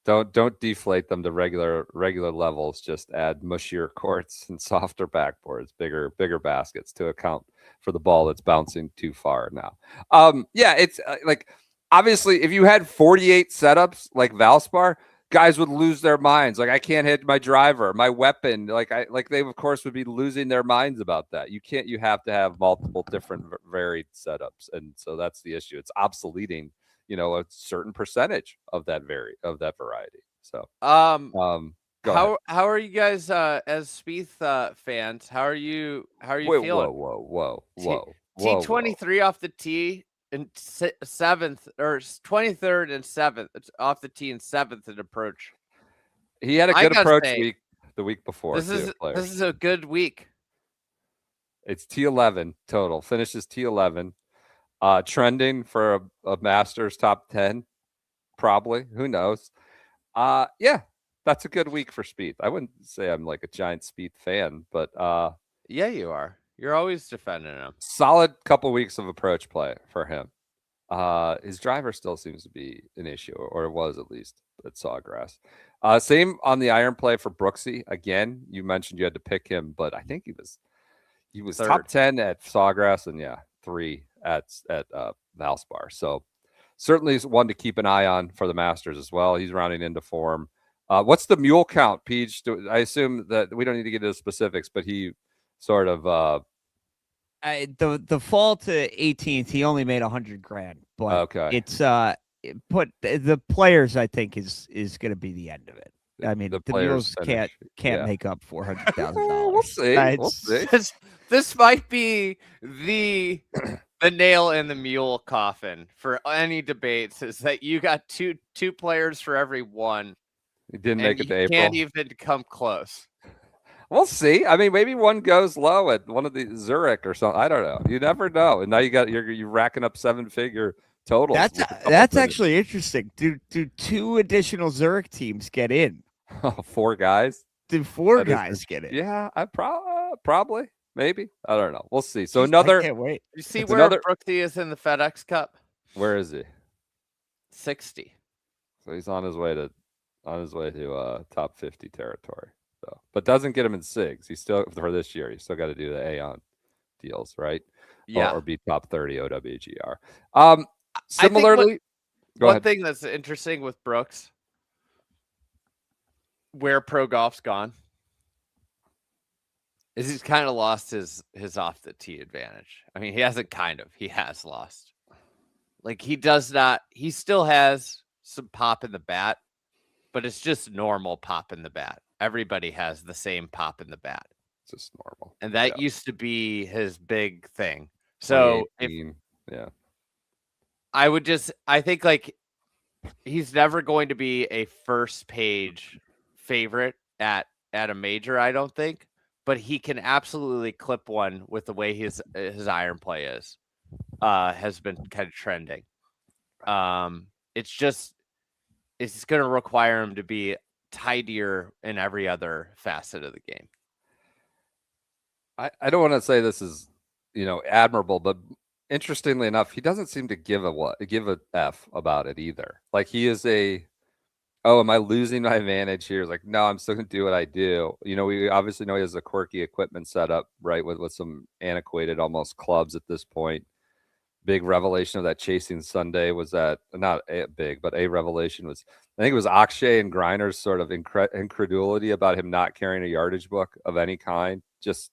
Don't deflate them to regular levels. Just add mushier courts and softer backboards, bigger baskets to account for the ball that's bouncing too far now. It's like obviously, if you had 48 setups like Valspar, guys would lose their minds. Like, I can't hit my driver, my weapon. Like they of course would be losing their minds about that. You have to have multiple different varied setups, and so that's the issue. It's obsoleting, a certain percentage of that variety. So, how are you guys as Spieth fans? How are you feeling? Whoa. T23 off the tee in 7th or 23rd and 7th. It's off the tee in 7th at approach. He had a good approach the week before. This is a good week. It's T11 total. Finishes T11. Trending for a Masters top 10, probably. Who knows? Yeah, that's a good week for Spieth. I wouldn't say I'm like a giant Spieth fan, but yeah, you are. You're always defending him. Solid couple weeks of approach play for him. His driver still seems to be an issue, or it was at least at Sawgrass. Same on the iron play for Brooksy. Again, you mentioned you had to pick him, but I think he was Third. top 10 at Sawgrass, and 3 at Valspar. So certainly is one to keep an eye on for the Masters as well. He's rounding into form. What's the mule count, Peach? I assume that we don't need to get into specifics, but he sort of the fall to 18th, he only made $100,000, but okay. It's but the players, I think, is going to be the end of it. I mean, the mules can't make up $400,000. We'll see. We'll see. This might be the nail in the mule coffin for any debates. Is that you got two players for every one. He didn't make it to April. Can't even come close. We'll see. I mean, maybe one goes low at one of the Zurich or something. I don't know. You never know. And now you're racking up 7-figure totals. That's actually interesting. Do 2 additional Zurich teams get in? 4 guys. Do 4 guys get in? Yeah, I probably, maybe. I don't know. We'll see. So I can't wait. You see where Brooksy is in the FedEx Cup? Where is he? 60. So he's on his way to top 50 territory. So, but doesn't get him in SIGs. He's still, for this year, he's still got to do the Aon deals, right? Yeah, or be top 30 OWGR. Similarly, one thing that's interesting with Brooks, where pro golf's gone, is he's kind of lost his off the tee advantage. I mean, he has lost. Like, he still has some pop in the bat, but it's just normal pop in the bat. Everybody has the same pop in the bat. It's just normal. And that used to be his big thing. So I think like he's never going to be a first page favorite at a major, I don't think, but he can absolutely clip one with the way his iron play has been kind of trending. It's going to require him to be tidier in every other facet of the game. I don't want to say this is, admirable, but interestingly enough, he doesn't seem to give a F about it either. Like, he is am I losing my advantage here? It's like, no, I'm still going to do what I do. We obviously know he has a quirky equipment setup, right? With some antiquated almost clubs at this point. Big revelation of that Chasing Sunday was that, not big, but a revelation was, I think it was Akshay and Griner's sort of incredulity about him not carrying a yardage book of any kind. Just,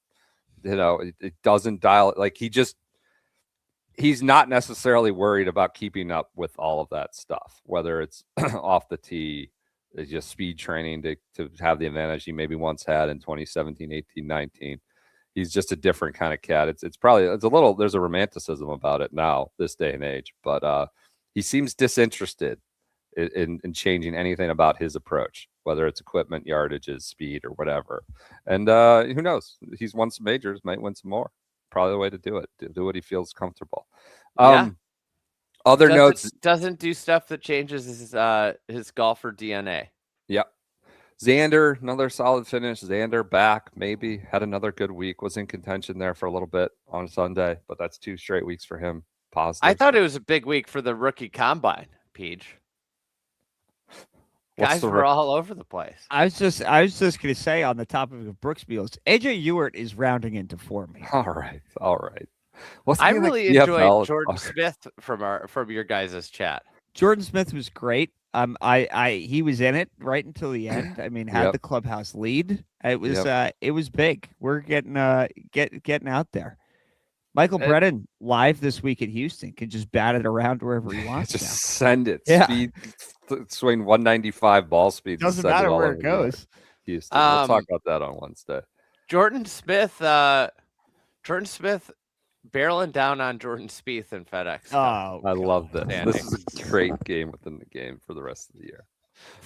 it doesn't dial, like, he's not necessarily worried about keeping up with all of that stuff, whether it's off the tee, it's just speed training to have the advantage he maybe once had in 2017, 18, 19. He's just a different kind of cat. It's a little, there's a romanticism about it now, this day and age, but he seems disinterested in changing anything about his approach, whether it's equipment, yardages, speed, or whatever. And who knows? He's won some majors, might win some more. Probably the way to do it. Do what he feels comfortable. Other notes. Doesn't do stuff that changes his golfer DNA. Yep. Xander, another solid finish. Xander back, maybe had another good week. Was in contention there for a little bit on Sunday, but that's 2 straight weeks for him. Positive. I thought it was a big week for the rookie combine, Peach. Guys were all over the place. I was just going to say, on the topic of Brooks Beals, AJ Ewart is rounding into form here. All right. I really enjoyed Jordan Smith from your guys' chat. Jordan Smith was great. He was in it right until the end. I mean, had the clubhouse lead. It was big. We're getting out there. Michael Brennan live this week at Houston can just bat it around wherever he wants. Just now. send it. Yeah. Speed, swing 195 ball speed. Doesn't matter where it goes. Houston. We'll talk about that on Wednesday. Jordan Smith barreling down on Jordan Spieth in FedEx. Oh, I love this. This is a great game within the game for the rest of the year.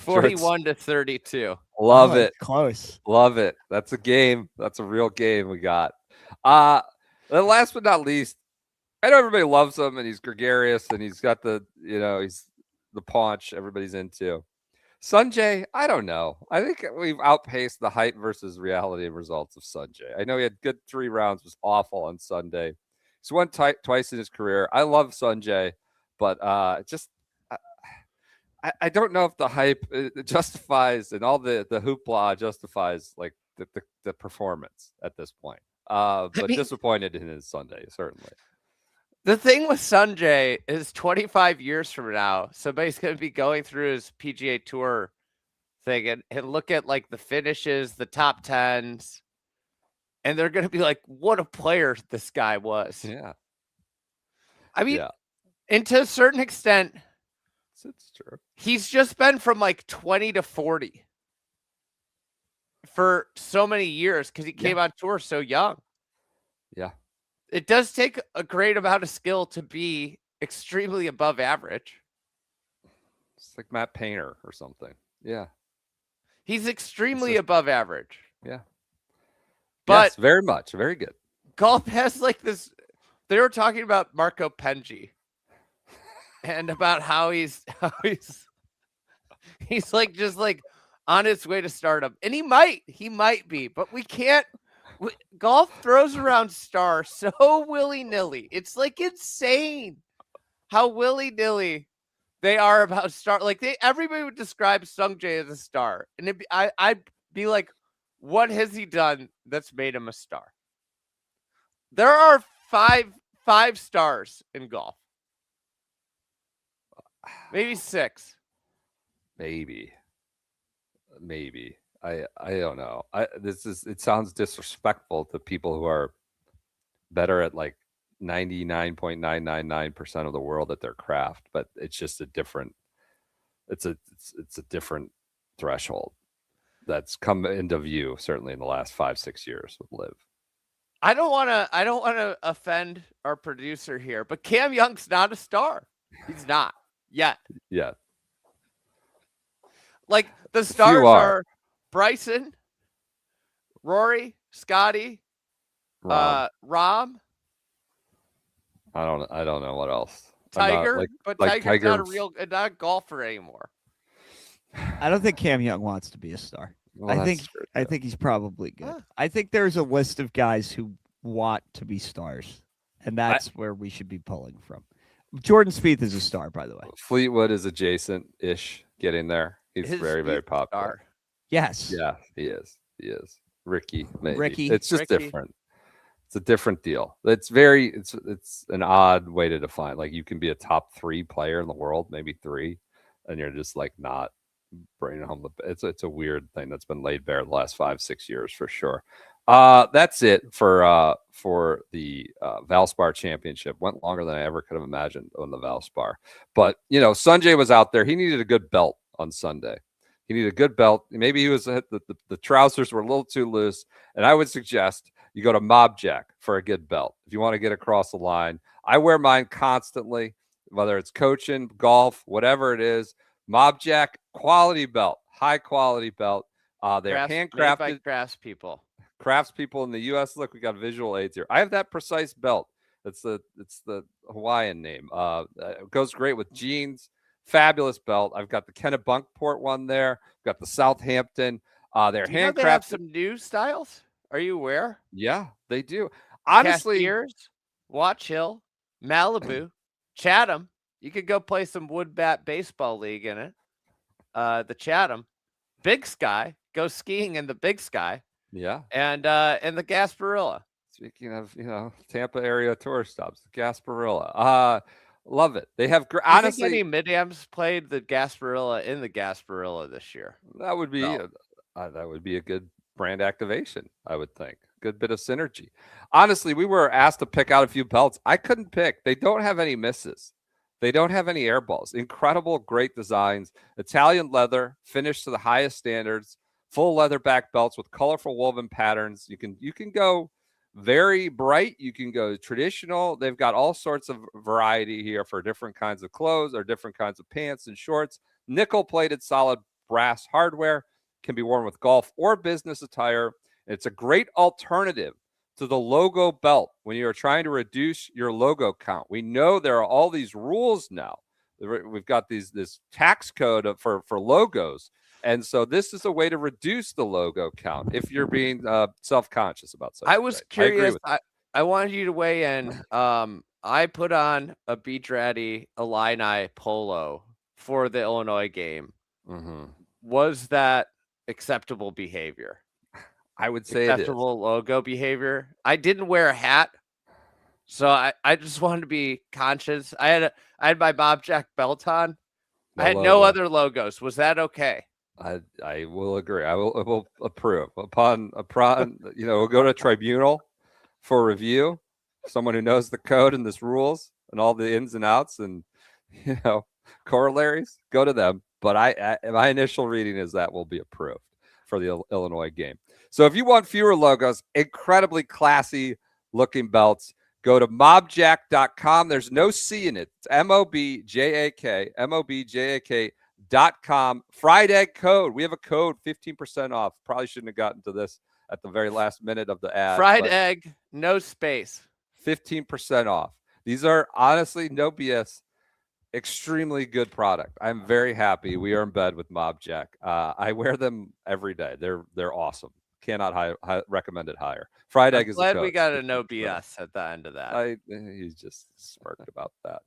41-32. Love it. Close. Love it. That's a game. That's a real game we got. And last but not least, I know everybody loves him and he's gregarious and he's got he's the paunch everybody's into. Sanjay, I don't know. I think we've outpaced the hype versus reality results of Sanjay. I know he had good 3 rounds, was awful on Sunday. He's won twice in his career. I love Sanjay, but I don't know if the hype justifies and all the hoopla justifies like the performance at this point. But disappointed in his Sunday, certainly. The thing with Sanjay is 25 years from now, somebody's going to be going through his PGA Tour thing and look at like the finishes, the top 10s, and they're going to be like, what a player this guy was. Yeah. I mean, and to a certain extent, it's true. He's just been from like 20 to 40 for so many years because he came on tour so young. Yeah. It does take a great amount of skill to be extremely above average. It's like Matt Painter or something. Yeah. He's extremely above average. Yeah. But yes, very much. Very good. Golf has like this. They were talking about Marco Penji and about how he's like just like on his way to stardom. And he might be, but we can't. Golf throws around star so willy-nilly. It's like insane how willy-nilly they are about star. Like everybody would describe Sungjae as a star. And I'd be like, what has he done that's made him a star? There are five stars in golf. Maybe 6. Maybe. I don't know. It sounds disrespectful to people who are better at like 99.999% of the world at their craft, but it's just a different threshold that's come into view certainly in the last 5-6 years with LIV. I don't want to offend our producer here, but Cam Young's not a star. He's not yet. Yeah. Like the stars are Bryson, Rory, Scotty, Rahm. I don't know what else. Tiger, but Tiger's not a golfer anymore. I don't think Cam Young wants to be a star. Well, I think he's probably good. Yeah. I think there's a list of guys who want to be stars, and that's where we should be pulling from. Jordan Spieth is a star, by the way. Fleetwood is adjacent-ish, getting there. He's very, very popular. Yes. Yeah, he is. Ricky, maybe. Ricky. It's just different. It's a different deal. It's an odd way to define. Like you can be a top 3 player in the world, maybe 3, and you're just like not bringing home it's a weird thing that's been laid bare the last 5-6 years for sure. That's it for the Valspar Championship. Went longer than I ever could have imagined on the Valspar. But Sanjay was out there. He needed a good belt on Sunday. He needed a good belt. Maybe he was the trousers were a little too loose. And I would suggest you go to Mobjack for a good belt if you want to get across the line. I wear mine constantly, whether it's coaching, golf, whatever it is. Mobjack, quality belt, high quality belt. They're handcrafted by craftspeople in the U.S. Look, we got visual aids here. I have that precise belt. It's the Hawaiian name. It goes great with jeans. Fabulous belt. I've got the Kennebunkport one there. I've got the Southampton. They're handcrafted. They have some new styles. Are you aware? Yeah, they do. Honestly, Castairs, Watch Hill, Malibu, Chatham. You could go play some wood bat baseball league in it. The Chatham, Big Sky. Go skiing in the Big Sky. Yeah, and the Gasparilla. Speaking of Tampa area tourist stops, the Gasparilla. Love it. They have honestly. Any mid-ams played the Gasparilla in the Gasparilla this year? That would be a good brand activation. I would think good bit of synergy. Honestly, we were asked to pick out a few belts. I couldn't pick. They don't have any misses. They don't have any air balls. Incredible, great designs. Italian leather, finished to the highest standards. Full leather back belts with colorful woven patterns. You can go very bright. You can go traditional. They've got all sorts of variety here for different kinds of clothes or different kinds of pants and shorts. Nickel-plated solid brass hardware, can be worn with golf or business attire. It's a great alternative to the logo belt when you're trying to reduce your logo count. We know there are all these rules now. We've got this tax code for logos. And so this is a way to reduce the logo count if you're being self-conscious about something. I was curious. I wanted you to weigh in. I put on a Beach Ratty Illini polo for the Illinois game. Mm-hmm. Was that acceptable behavior? I would say acceptable logo behavior. I didn't wear a hat, so I just wanted to be conscious. I had my Mobjack belt on. I had no other logos. Was that okay? I will agree. I will approve upon we'll go to tribunal for review. Someone who knows the code and this rules and all the ins and outs and corollaries, go to them. But my initial reading is that will be approved for the Illinois game. So if you want fewer logos, incredibly classy looking belts, go to mobjack.com. There's no C in it. It's MOBJAK, MOBJAK.com. Fried egg code. We have a code, 15% off. Probably shouldn't have gotten to this at the very last minute of the ad. Fried egg, no space. 15% off. These are honestly, no BS, extremely good product. I'm very happy. We are in bed with Mobjack. I wear them every day. They're awesome. Cannot recommend it higher. Fried egg is glad we got a no BS at the end of that. He's just smirked about that.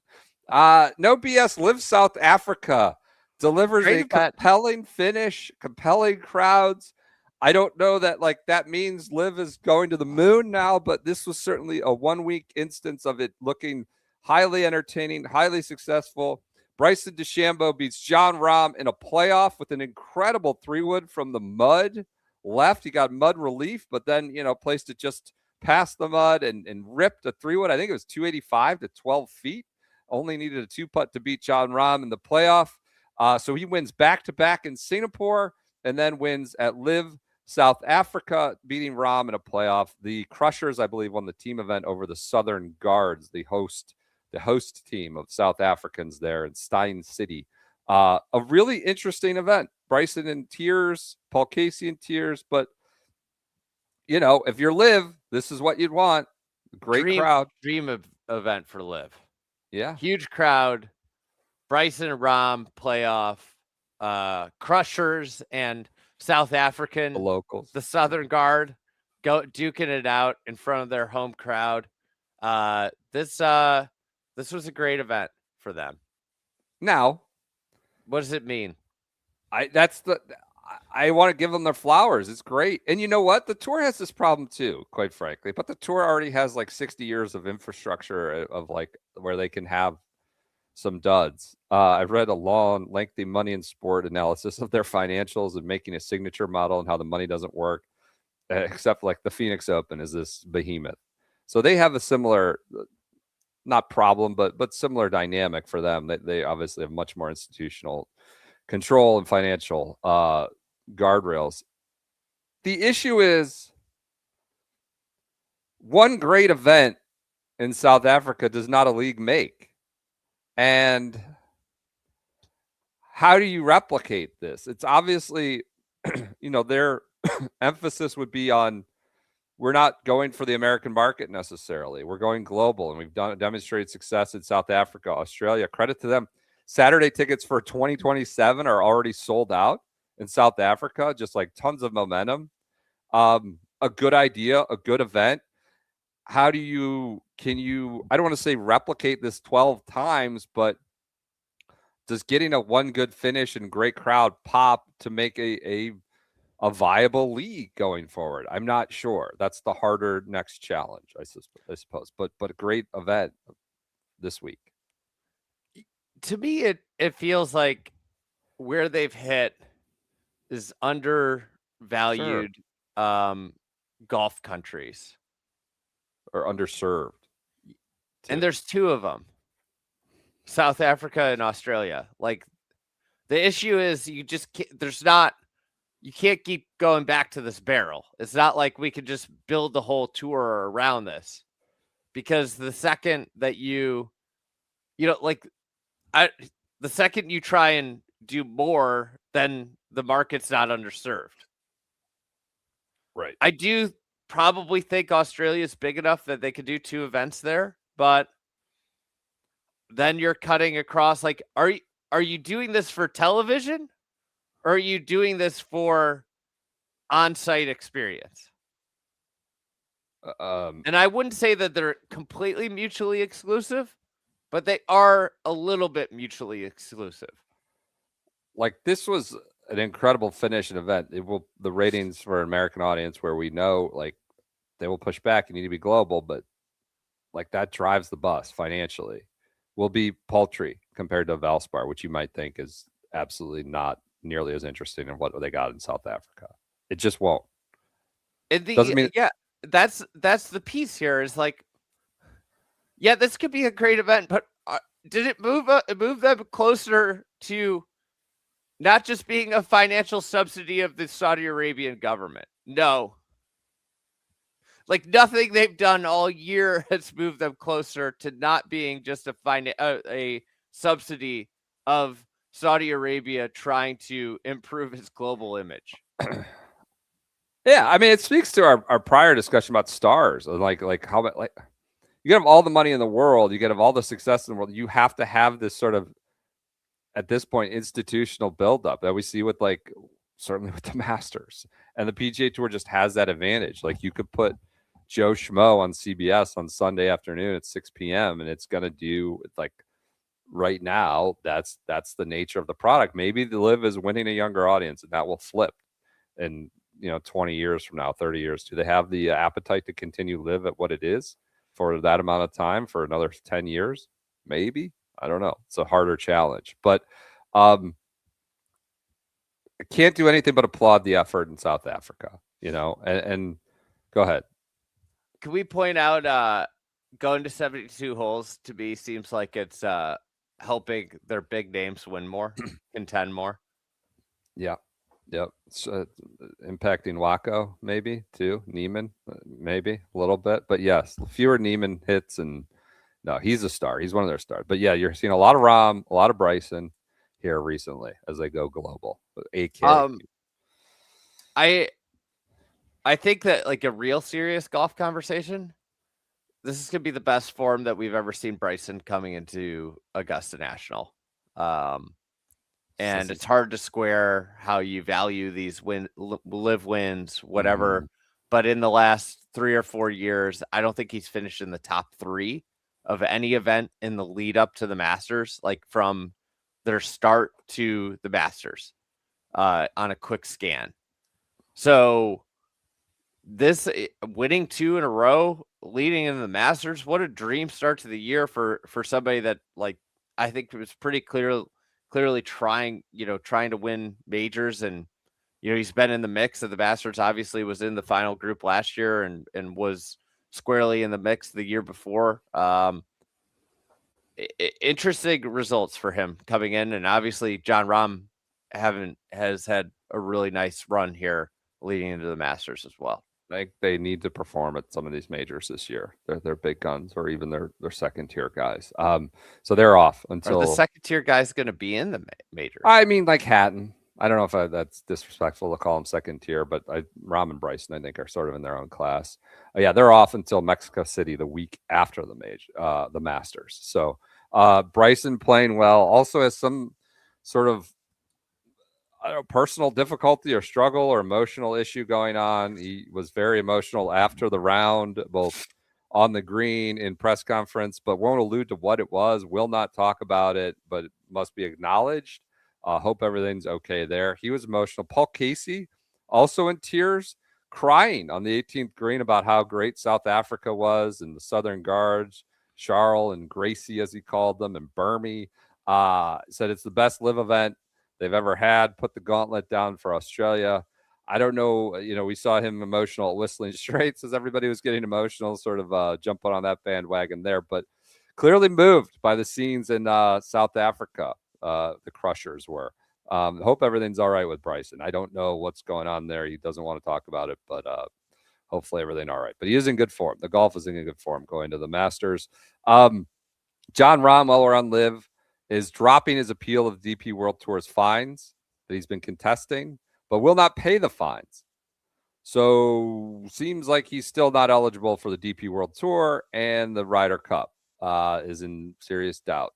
No BS. LIV South Africa delivers a compelling finish, compelling crowds. I don't know that that means LIV is going to the moon now, but this was certainly a 1 week instance of it looking highly entertaining, highly successful. Bryson DeChambeau beats Jon Rahm in a playoff with an incredible 3-wood from the mud left. He got mud relief, but then, placed it just past the mud and ripped a 3-wood. I think it was 285 to 12 feet. Only needed a 2-putt to beat Jon Rahm in the playoff. So he wins back-to-back in Singapore and then wins at LIV South Africa, beating Rahm in a playoff. The Crushers, I believe, won the team event over the Southern Guards, the host team of South Africans there in Stein City. A really interesting event. Bryson in tears, Paul Casey in tears, but if you're LIV, this is what you'd want. Great crowd. Dream event for LIV. Yeah. Huge crowd. Bryson and Rahm playoff. Crushers and South African, the locals, the Southern Guard, go duking it out in front of their home crowd. This was a great event for them. Now, what does it mean? I want to give them their flowers. It's great. And you know what? The tour has this problem too, quite frankly. But the tour already has 60 years of infrastructure of where they can have some duds. I've read a long, lengthy money and sport analysis of their financials and making a signature model and how the money doesn't work, except the Phoenix Open is this behemoth. So they have a similar, not problem, but similar dynamic for them. They obviously have much more institutional control and financial guardrails. The issue is one great event in South Africa does not a league make. And how do you replicate this? It's obviously, their emphasis would be on, we're not going for the American market necessarily. We're going global, and we've demonstrated success in South Africa, Australia. Credit to them. Saturday tickets for 2027 are already sold out in South Africa, just tons of momentum. A good idea, a good event. How do you, I don't want to say replicate this 12 times, but does getting a one good finish and great crowd pop to make a viable league going forward? I'm not sure. That's the harder next challenge, I suppose. But a great event this week. To me, it feels like where they've hit is undervalued golf countries. Or underserved. And there's two of them. South Africa and Australia. Like, the issue is you can't keep going back to this barrel. It's not like we could just build the whole tour around this, because the second that the second you try and do more, then the market's not underserved. Right. I do probably think Australia is big enough that they could do 2 events there, but then you're cutting across. Like, are you doing this for television, or are you doing this for on-site experience? And I wouldn't say that they're completely mutually exclusive, but they are a little bit mutually exclusive. Like, this was an incredible finish and event. The ratings for an American audience, where we know, like, they will push back. You need to be global, but like, that drives the bus financially. Will be paltry compared to Valspar, which you might think is absolutely not nearly as interesting in what they got in South Africa. It just won't. Doesn't mean that's the piece here. Is like, yeah, this could be a great event, but did it move them closer to not just being a financial subsidy of the Saudi Arabian government? No. Like, nothing they've done all year has moved them closer to not being just a subsidy of Saudi Arabia trying to improve its global image. Yeah, I mean, it speaks to our prior discussion about stars. Like how, like, you can have all the money in the world, you can have all the success in the world. You have to have this sort of, at this point, institutional buildup that we see with, like, certainly with the Masters, and the PGA Tour just has that advantage. Like, you could put Joe Schmo on CBS on Sunday afternoon at 6 p.m. and it's going to do, like, right now, that's the nature of the product. Maybe the LIV is winning a younger audience, and that will flip in 20 years from now, 30 years. Do they have the appetite to continue LIV at what it is for that amount of time for another 10 years? Maybe. I don't know. It's a harder challenge, but I can't do anything but applaud the effort in South Africa, and go ahead. Can we point out going to 72 holes to me seems like it's helping their big names win more, contend more. Yeah. Yep. So, impacting Waco maybe too. Neiman maybe a little bit, but yes, fewer Neiman hits, and no, he's a star. He's one of their stars. But yeah, you're seeing a lot of Rahm, a lot of Bryson here recently as they go global. AK. I think that, like, a real serious golf conversation, this is going to be the best form that we've ever seen Bryson coming into Augusta National. And it's hard to square how you value these LIV wins, whatever. Mm. But in the last 3 or 4 years, I don't think he's finished in the top 3 of any event in the lead up to the Masters, like from their start to the Masters on a quick scan. So this winning 2 in a row, leading in the Masters, what a dream start to the year for somebody that, like, I think it was pretty clearly trying to win majors, and he's been in the mix of the Masters. Obviously was in the final group last year and was squarely in the mix the year before. Interesting results for him coming in, and obviously Jon Rahm has had a really nice run here leading into the Masters as well. I think they need to perform at some of these majors this year. They're big guns, or even their second tier guys. So they're off until the second tier guys going to be in the majors. I mean, like Hatton. I don't know if that's disrespectful to call them second tier, but Rahm and Bryson, I think, are sort of in their own class. Yeah, they're off until Mexico City the week after the Masters. So Bryson playing well, also has some sort of personal difficulty or struggle or emotional issue going on. He was very emotional after the round, both on the green, in press conference, but won't allude to what it was, will not talk about it, but it must be acknowledged. Hope everything's okay there. He was emotional. Paul Casey, also in tears, crying on the 18th green about how great South Africa was and the Southern Guards, Charles and Gracie, as he called them, and Burmy. Said it's the best LIV event they've ever had. Put the gauntlet down for Australia. I don't know. We saw him emotional at Whistling Straits as everybody was getting emotional, sort of jumping on that bandwagon there, but clearly moved by the scenes in South Africa. The Crushers were. Hope everything's all right with Bryson. I don't know what's going on there. He doesn't want to talk about it, but hopefully everything all right. But he is in good form. The golf is in good form going to the Masters. Jon Rahm, while we're on LIV, is dropping his appeal of the DP World Tour's fines that he's been contesting, but will not pay the fines. So seems like he's still not eligible for the DP World Tour, and the Ryder Cup is in serious doubt.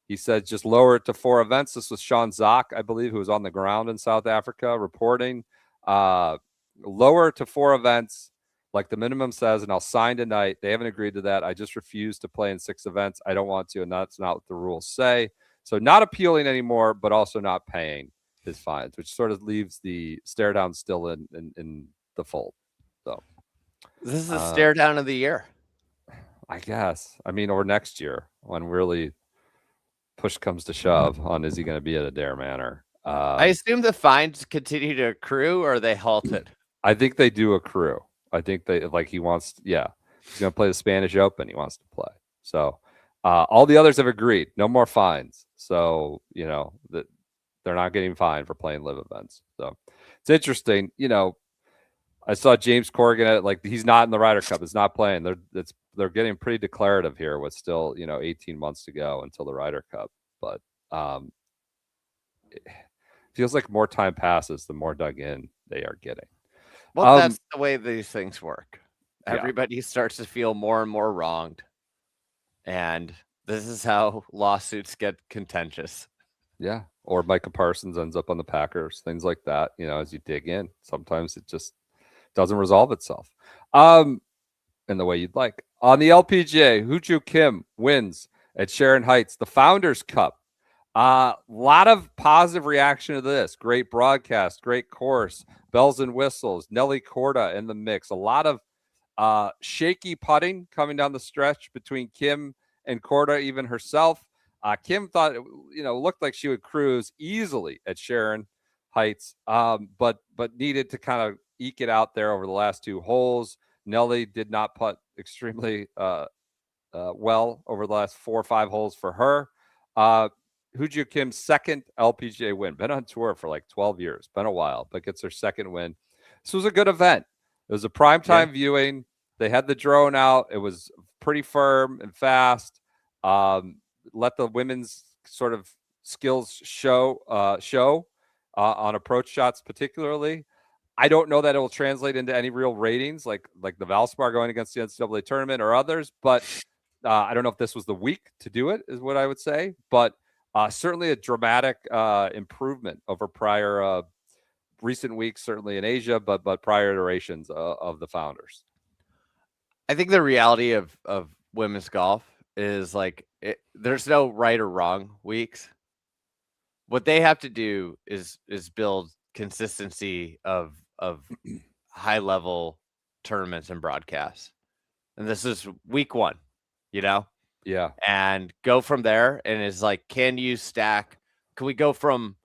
He said just lower it to 4 events. This was Sean Zock, I believe, who was on the ground in South Africa reporting. Lower it to 4 events, like the minimum says, and I'll sign tonight. They haven't agreed to that. I just refuse to play in 6 events. I don't want to, and that's not what the rules say. So not appealing anymore, but also not paying his fines, which sort of leaves the stare down still in the fold. So this is a stare down of the year, I guess. I mean, or next year when really push comes to shove on is he going to be at Adair Manor. I assume the fines continue to accrue, or are they halted? I think they do accrue. I think they he wants. Yeah, he's going to play the Spanish Open. He wants to play. So all the others have agreed. No more fines. So that they're not getting fined for playing LIV events. So it's interesting. I saw James Corrigan at it, he's not in the Ryder Cup. It's not playing. They're getting pretty declarative here with still 18 months to go until the Ryder Cup. But it feels like more time passes, the more dug in they are getting. Well, that's the way these things work. Everybody starts to feel more and more wronged, and this is how lawsuits get contentious. Yeah, or Micah Parsons ends up on the Packers, things like that. As you dig in, sometimes it just doesn't resolve itself in the way you'd like. On the LPGA, Hoo-Joo Kim wins at Sharon Heights, the Founders Cup. A lot of positive reaction to this. Great broadcast, great course, bells and whistles. Nelly Korda in the mix. A lot of shaky putting coming down the stretch between Kim and Korda, even herself. Kim thought looked like she would cruise easily at Sharon Heights, but needed to kind of eke it out there over the last 2 holes. Nelly did not putt extremely well over the last 4 or 5 holes for her. Hoo-Joo Kim's second LPGA win. Been on tour for 12 years. Been a while, but gets her second win. This was a good event. It was a primetime viewing. They had the drone out. It was pretty firm and fast. Let the women's sort of skills show on approach shots particularly. I don't know that it will translate into any real ratings like the Valspar going against the NCAA tournament or others, but I don't know if this was the week to do it, is what I would say. But certainly a dramatic improvement over prior recent weeks, certainly in Asia, but prior iterations of the Founders. I think the reality of women's golf is there's no right or wrong weeks. What they have to do is build consistency of high level tournaments and broadcasts. And this is week 1, Yeah. And go from there. And it's can you stack? Can we go from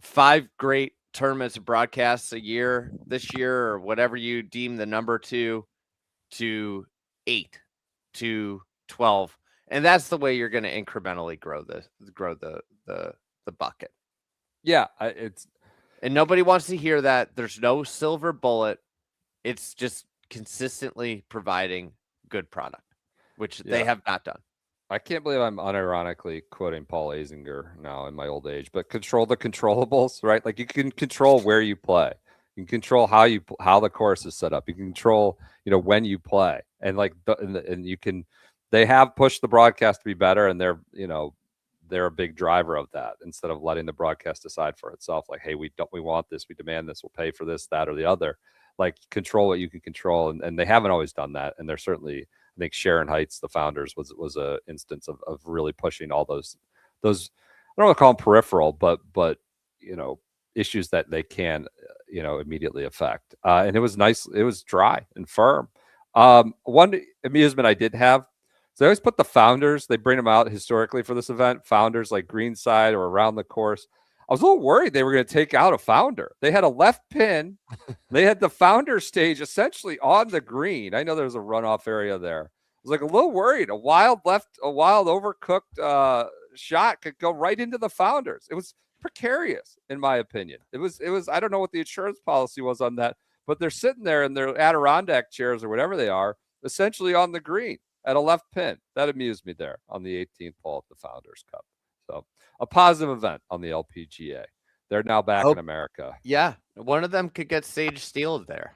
5 great tournaments and broadcasts a year this year, or whatever you deem the number to 8 to 12? And that's the way you're going to incrementally grow the bucket. Yeah, and nobody wants to hear that. There's no silver bullet. It's just consistently providing good product, which they have not done. I can't believe I'm unironically quoting Paul Azinger now in my old age, but control the controllables, right? You can control where you play. You can control how the course is set up. You can control, when you play, and and you can. They have pushed the broadcast to be better, and they're a big driver of that, instead of letting the broadcast decide for itself. Hey, we want this, we demand this, we'll pay for this, that, or the other. Control what you can control, and they haven't always done that. And they're certainly, I think Sharon Heights, the Founders, was a instance of really pushing all those I don't want to call them peripheral, but issues that they can immediately affect. And it was nice. It was dry and firm. One amusement I did have So they always put the founders, they bring them out historically for this event, founders like greenside or around the course. I was a little worried they were going to take out a founder. They had a left pin. They had the founder stage essentially on the green. I know there's a runoff area there. I was like a little worried. A wild overcooked shot could go right into the founders. It was precarious, in my opinion. It was. I don't know what the insurance policy was on that, but they're sitting there in their Adirondack chairs or whatever they are, essentially on the green at a left pin. That amused me there on the 18th hole at the Founders Cup. So a positive event on the LPGA. They're now back in America. Yeah. One of them could get stage stealed there.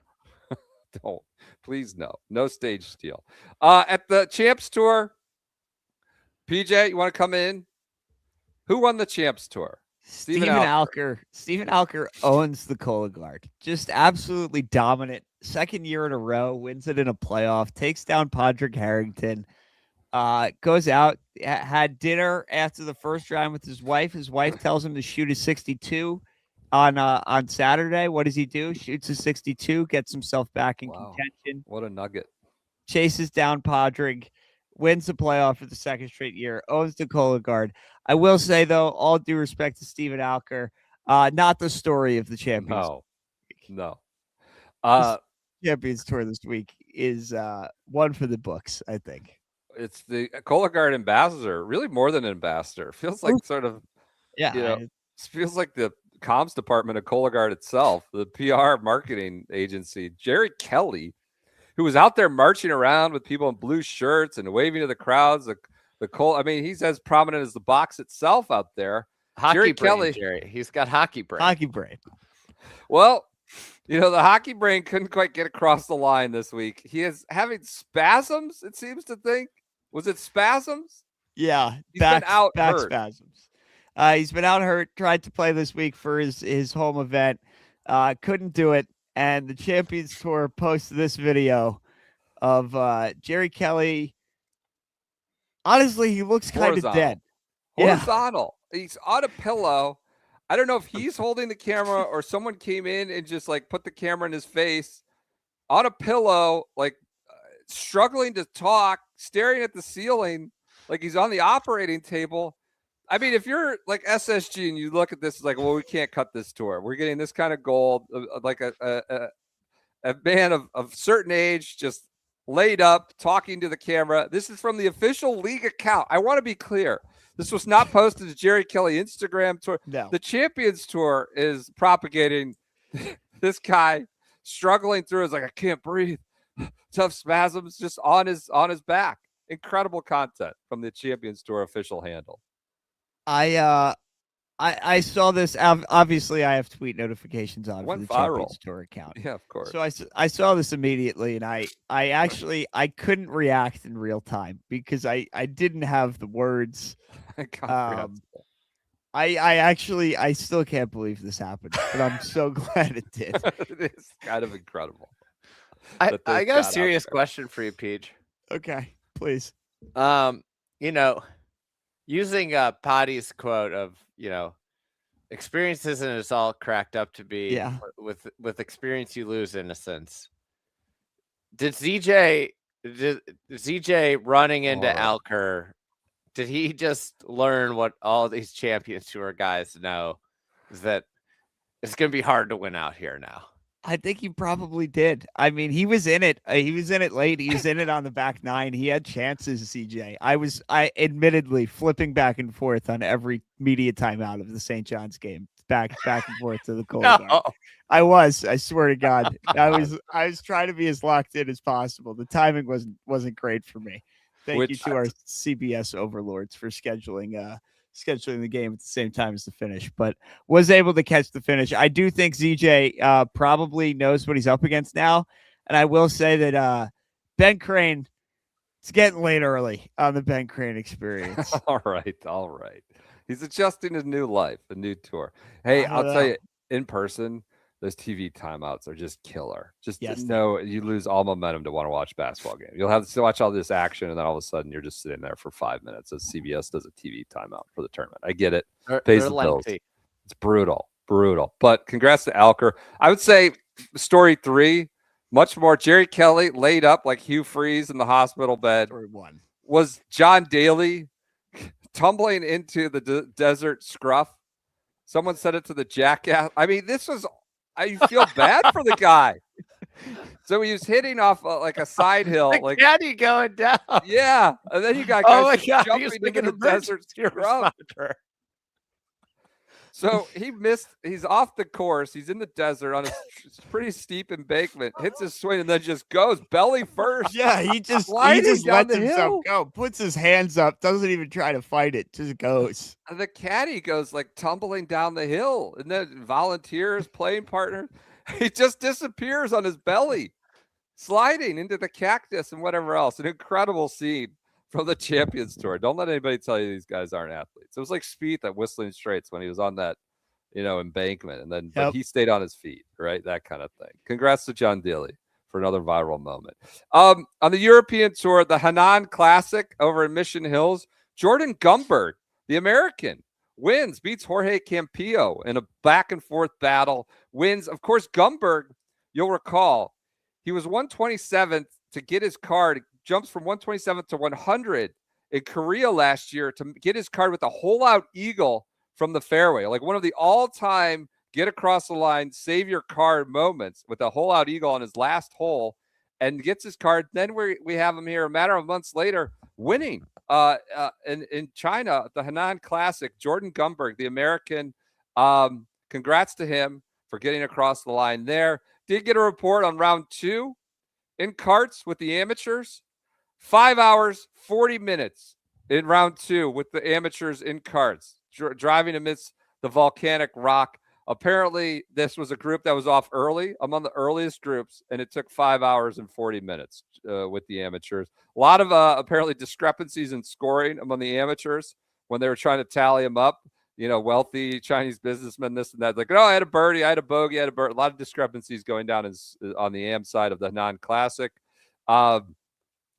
Don't. Please, no stage steal. At the Champs Tour, PJ, you want to come in? Who won the Champs Tour? Stephen Alker. Stephen Alker owns the Cologuard. Just absolutely dominant. Second year in a row, wins it in a playoff, takes down Padraig Harrington, goes out, had dinner after the first round with his wife. His wife tells him to shoot a 62 on Saturday. What does he do? Shoots a 62, gets himself back in contention. What a nugget. Chases down Padraig, wins the playoff for the second straight year, owns the Cologuard. I will say, though, all due respect to Stephen Alker, not the story of the Champions. No. Champions Tour this week is one for the books, I think. It's the Cologuard ambassador, really more than an ambassador. Feels like sort of, it feels like the comms department of Cologuard itself, the PR marketing agency. Jerry Kelly, who was out there marching around with people in blue shirts and waving to the crowds. He's as prominent as the box itself out there. Jerry Kelly. Jerry. He's got hockey brain. Hockey brain. Well, the hockey brain couldn't quite get across the line this week. He is having spasms, it seems to think. Was it spasms? Yeah. He's been out back hurt. Spasms. He's been out hurt, tried to play this week for his home event. Couldn't do it. And the Champions Tour posted this video of Jerry Kelly. Honestly, he looks kind of dead. Horizontal. Yeah. He's on a pillow. I don't know if he's holding the camera or someone came in and just put the camera in his face on a pillow, struggling to talk, staring at the ceiling, like he's on the operating table. I mean, if you're like SSG and you look at this, it's like, well, we can't cut this tour. We're getting this kind of gold, like a man of certain age, just laid up, talking to the camera. This is from the official league account. I want to be clear. This was not posted to Jerry Kelly Instagram tour. No. The Champions Tour is propagating this guy struggling through. It's like, I can't breathe. Tough spasms just on his back. Incredible content from the Champions Tour official handle. I saw this. Obviously, I have tweet notifications on for the viral. Champions Tour account. Yeah, of course. So I saw this immediately, and I couldn't react in real time because I didn't have the words. I still can't believe this happened, but I'm so glad it did. It is kind of incredible. I got a serious question for you, Peach. Okay, please. Using Patty's quote of, experience isn't as all cracked up to be. Yeah. With experience, you lose innocence. Did ZJ running into Alker, did he just learn what all these Champions Tour guys know? Is that it's going to be hard to win out here now? I think he probably did. I mean, he was in it. He was in it late. He was in it on the back nine. He had chances, CJ. I admittedly flipping back and forth on every media timeout of the St. John's game, back and forth to the Cologuard. No. I swear to God. I was trying to be as locked in as possible. The timing wasn't great for me. Thank you to our CBS overlords for scheduling the game at the same time as the finish, but was able to catch the finish. I do think ZJ probably knows what he's up against now. And I will say that Ben Crane, it's getting late early on the Ben Crane experience. All right. He's adjusting his new life, a new tour. Hey, I'll tell you, in person, those TV timeouts are just killer. You lose all momentum to want to watch a basketball game. You'll have to watch all this action, and then all of a sudden you're just sitting there for 5 minutes as CBS does a TV timeout for the tournament. I get it. Pays the bills. It's brutal. But congrats to Alker. I would say story 3, much more Jerry Kelly laid up like Hugh Freeze in the hospital bed. Story 1. was John Daly tumbling into the desert scruff. Someone said it to the jackass. I mean, I feel bad for the guy. So he was hitting off like a side hill, like caddy going down. Yeah, and then you got guys jumping into the desert scruff. So he missed. He's off the course. He's in the desert on a pretty steep embankment. Hits his swing and then just goes belly first. Yeah, he just lets himself go. Puts his hands up. Doesn't even try to fight it. Just goes. And the caddy goes like tumbling down the hill, and then volunteers, playing partner. He just disappears on his belly, sliding into the cactus and whatever else. An incredible scene from the Champions Tour. Don't let anybody tell you these guys aren't athletes. It was like Spieth at Whistling Straits when he was on that, embankment, and then but he stayed on his feet, right? That kind of thing. Congrats to John Daly for another viral moment. On the European Tour, the Henan Classic over in Mission Hills, Jordan Gumberg, the American, wins, beats Jorge Campillo in a back and forth battle, wins. Of course, Gumberg, you'll recall, he was 127th to get his card, jumps from 127th to 100 in Korea last year to get his card with a hole-out eagle from the fairway, like one of the all-time get across the line, save your card moments with a hole-out eagle on his last hole, and gets his card. Then we have him here a matter of months later winning in China at the Henan Classic. Jordan Gumberg, the American, congrats to him for getting across the line there. Did get a report on round 2 in karts with the amateurs. 5 hours, 40 minutes in round 2 with the amateurs in karts, driving amidst the volcanic rock. Apparently, this was a group that was off early, among the earliest groups, and it took 5 hours and 40 minutes with the amateurs. A lot of apparently discrepancies in scoring among the amateurs when they were trying to tally them up. Wealthy Chinese businessmen, this and that. Like, I had a birdie, I had a bogey, I had a bird. A lot of discrepancies going down on the AM side of the Henan Classic.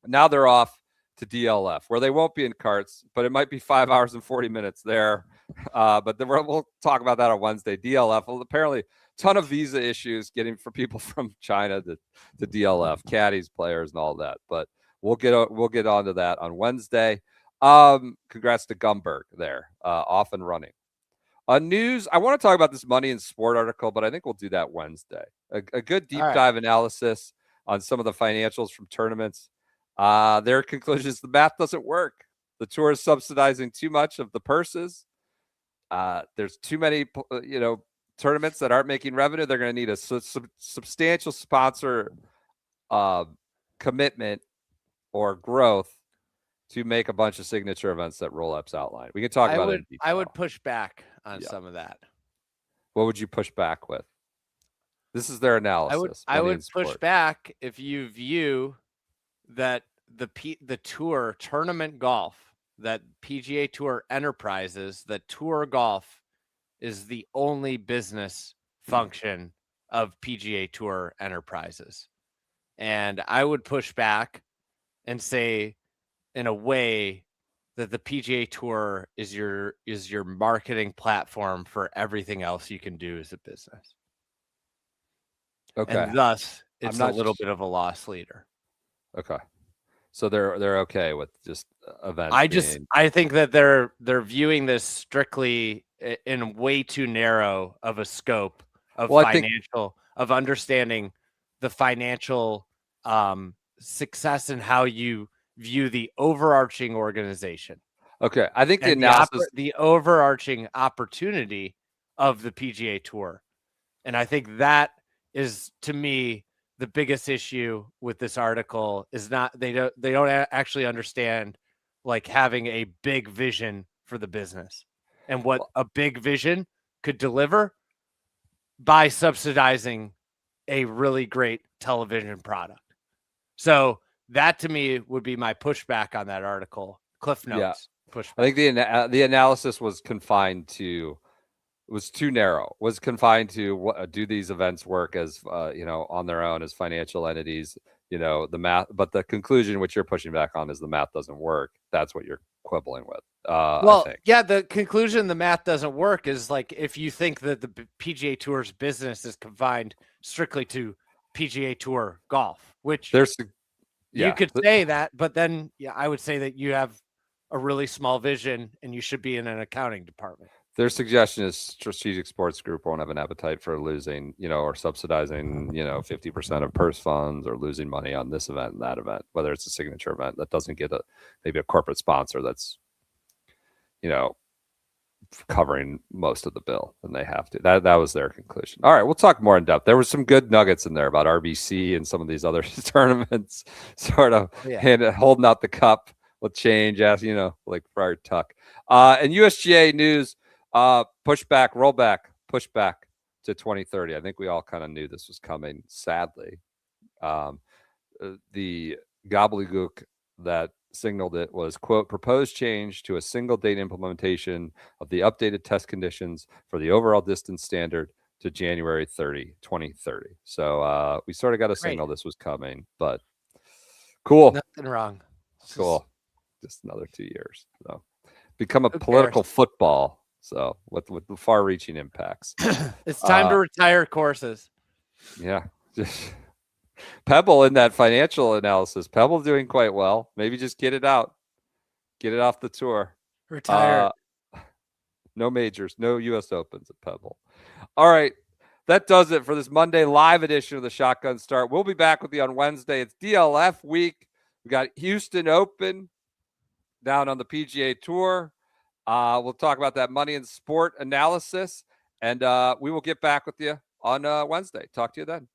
Now they're off to DLF, where they won't be in karts, but it might be 5 hours and 40 minutes there. But then we'll talk about that on Wednesday. DLF, well, apparently, ton of visa issues getting for people from China to DLF, caddies, players, and all that. But we'll get onto that on Wednesday. Congrats to Gumberg there, off and running. News. I want to talk about this Money in Sport article, but I think we'll do that Wednesday. A good deep dive analysis on some of the financials from tournaments. Their conclusion is the math doesn't work. The tour is subsidizing too much of the purses. There's too many, tournaments that aren't making revenue. They're going to need a substantial sponsor commitment or growth to make a bunch of signature events that roll-ups outline. We can talk about it. I would push back on some of that. What would you push back with? This is their analysis. I would push back if you view that the tour tournament golf, that PGA Tour Enterprises, that tour golf is the only business function of PGA Tour Enterprises. And I would push back and say, in a way, that the PGA Tour is your marketing platform for everything else you can do as a business. Okay. And thus, it's a little bit of a loss leader. Okay. So they're okay with just events. I think that they're viewing this strictly in way too narrow of a scope of of understanding the financial success and how you view the overarching organization. Okay. I think the analysis, the overarching opportunity of the PGA Tour. And I think that is, to me, the biggest issue with this article is not, they don't actually understand like having a big vision for the business and what a big vision could deliver by subsidizing a really great television product. So that, to me, would be my pushback on that article. Cliff notes. Yeah. Pushback. I think the analysis was confined to, was too narrow, was confined to what do these events work as, on their own as financial entities, the math, but the conclusion, which you're pushing back on, is the math doesn't work. That's what you're quibbling with. I think. Yeah, the conclusion, the math doesn't work, is like, if you think that the PGA Tour's business is confined strictly to PGA Tour golf, which You could say that, but then I would say that you have a really small vision and you should be in an accounting department. Their suggestion is Strategic Sports Group won't have an appetite for losing, or subsidizing, 50% of purse funds or losing money on this event and that event, whether it's a signature event that doesn't get maybe a corporate sponsor that's, covering most of the bill, and they have to. That was their conclusion. All right, we'll talk more in depth. There was some good nuggets in there about RBC and some of these other tournaments, sort of holding out the cup will change as like Friar Tuck. And USGA news. Rollback to 2030. I think we all kind of knew this was coming, sadly. The gobbledygook that signaled it was, quote, proposed change to a single date implementation of the updated test conditions for the overall distance standard to January 2030. So we sort of got a signal this was coming, but cool. Nothing wrong. Cool. Just another 2 years. So become a political football. So with far-reaching impacts. It's time to retire courses. Yeah. Pebble in that financial analysis. Pebble doing quite well. Maybe just get it out. Get it off the tour. Retire. No majors, no U.S. Opens at Pebble. All right. That does it for this Monday live edition of the Shotgun Start. We'll be back with you on Wednesday. It's DLF week. We got Houston Open down on the PGA Tour. We'll talk about that money and sport analysis, and we will get back with you on Wednesday. Talk to you then.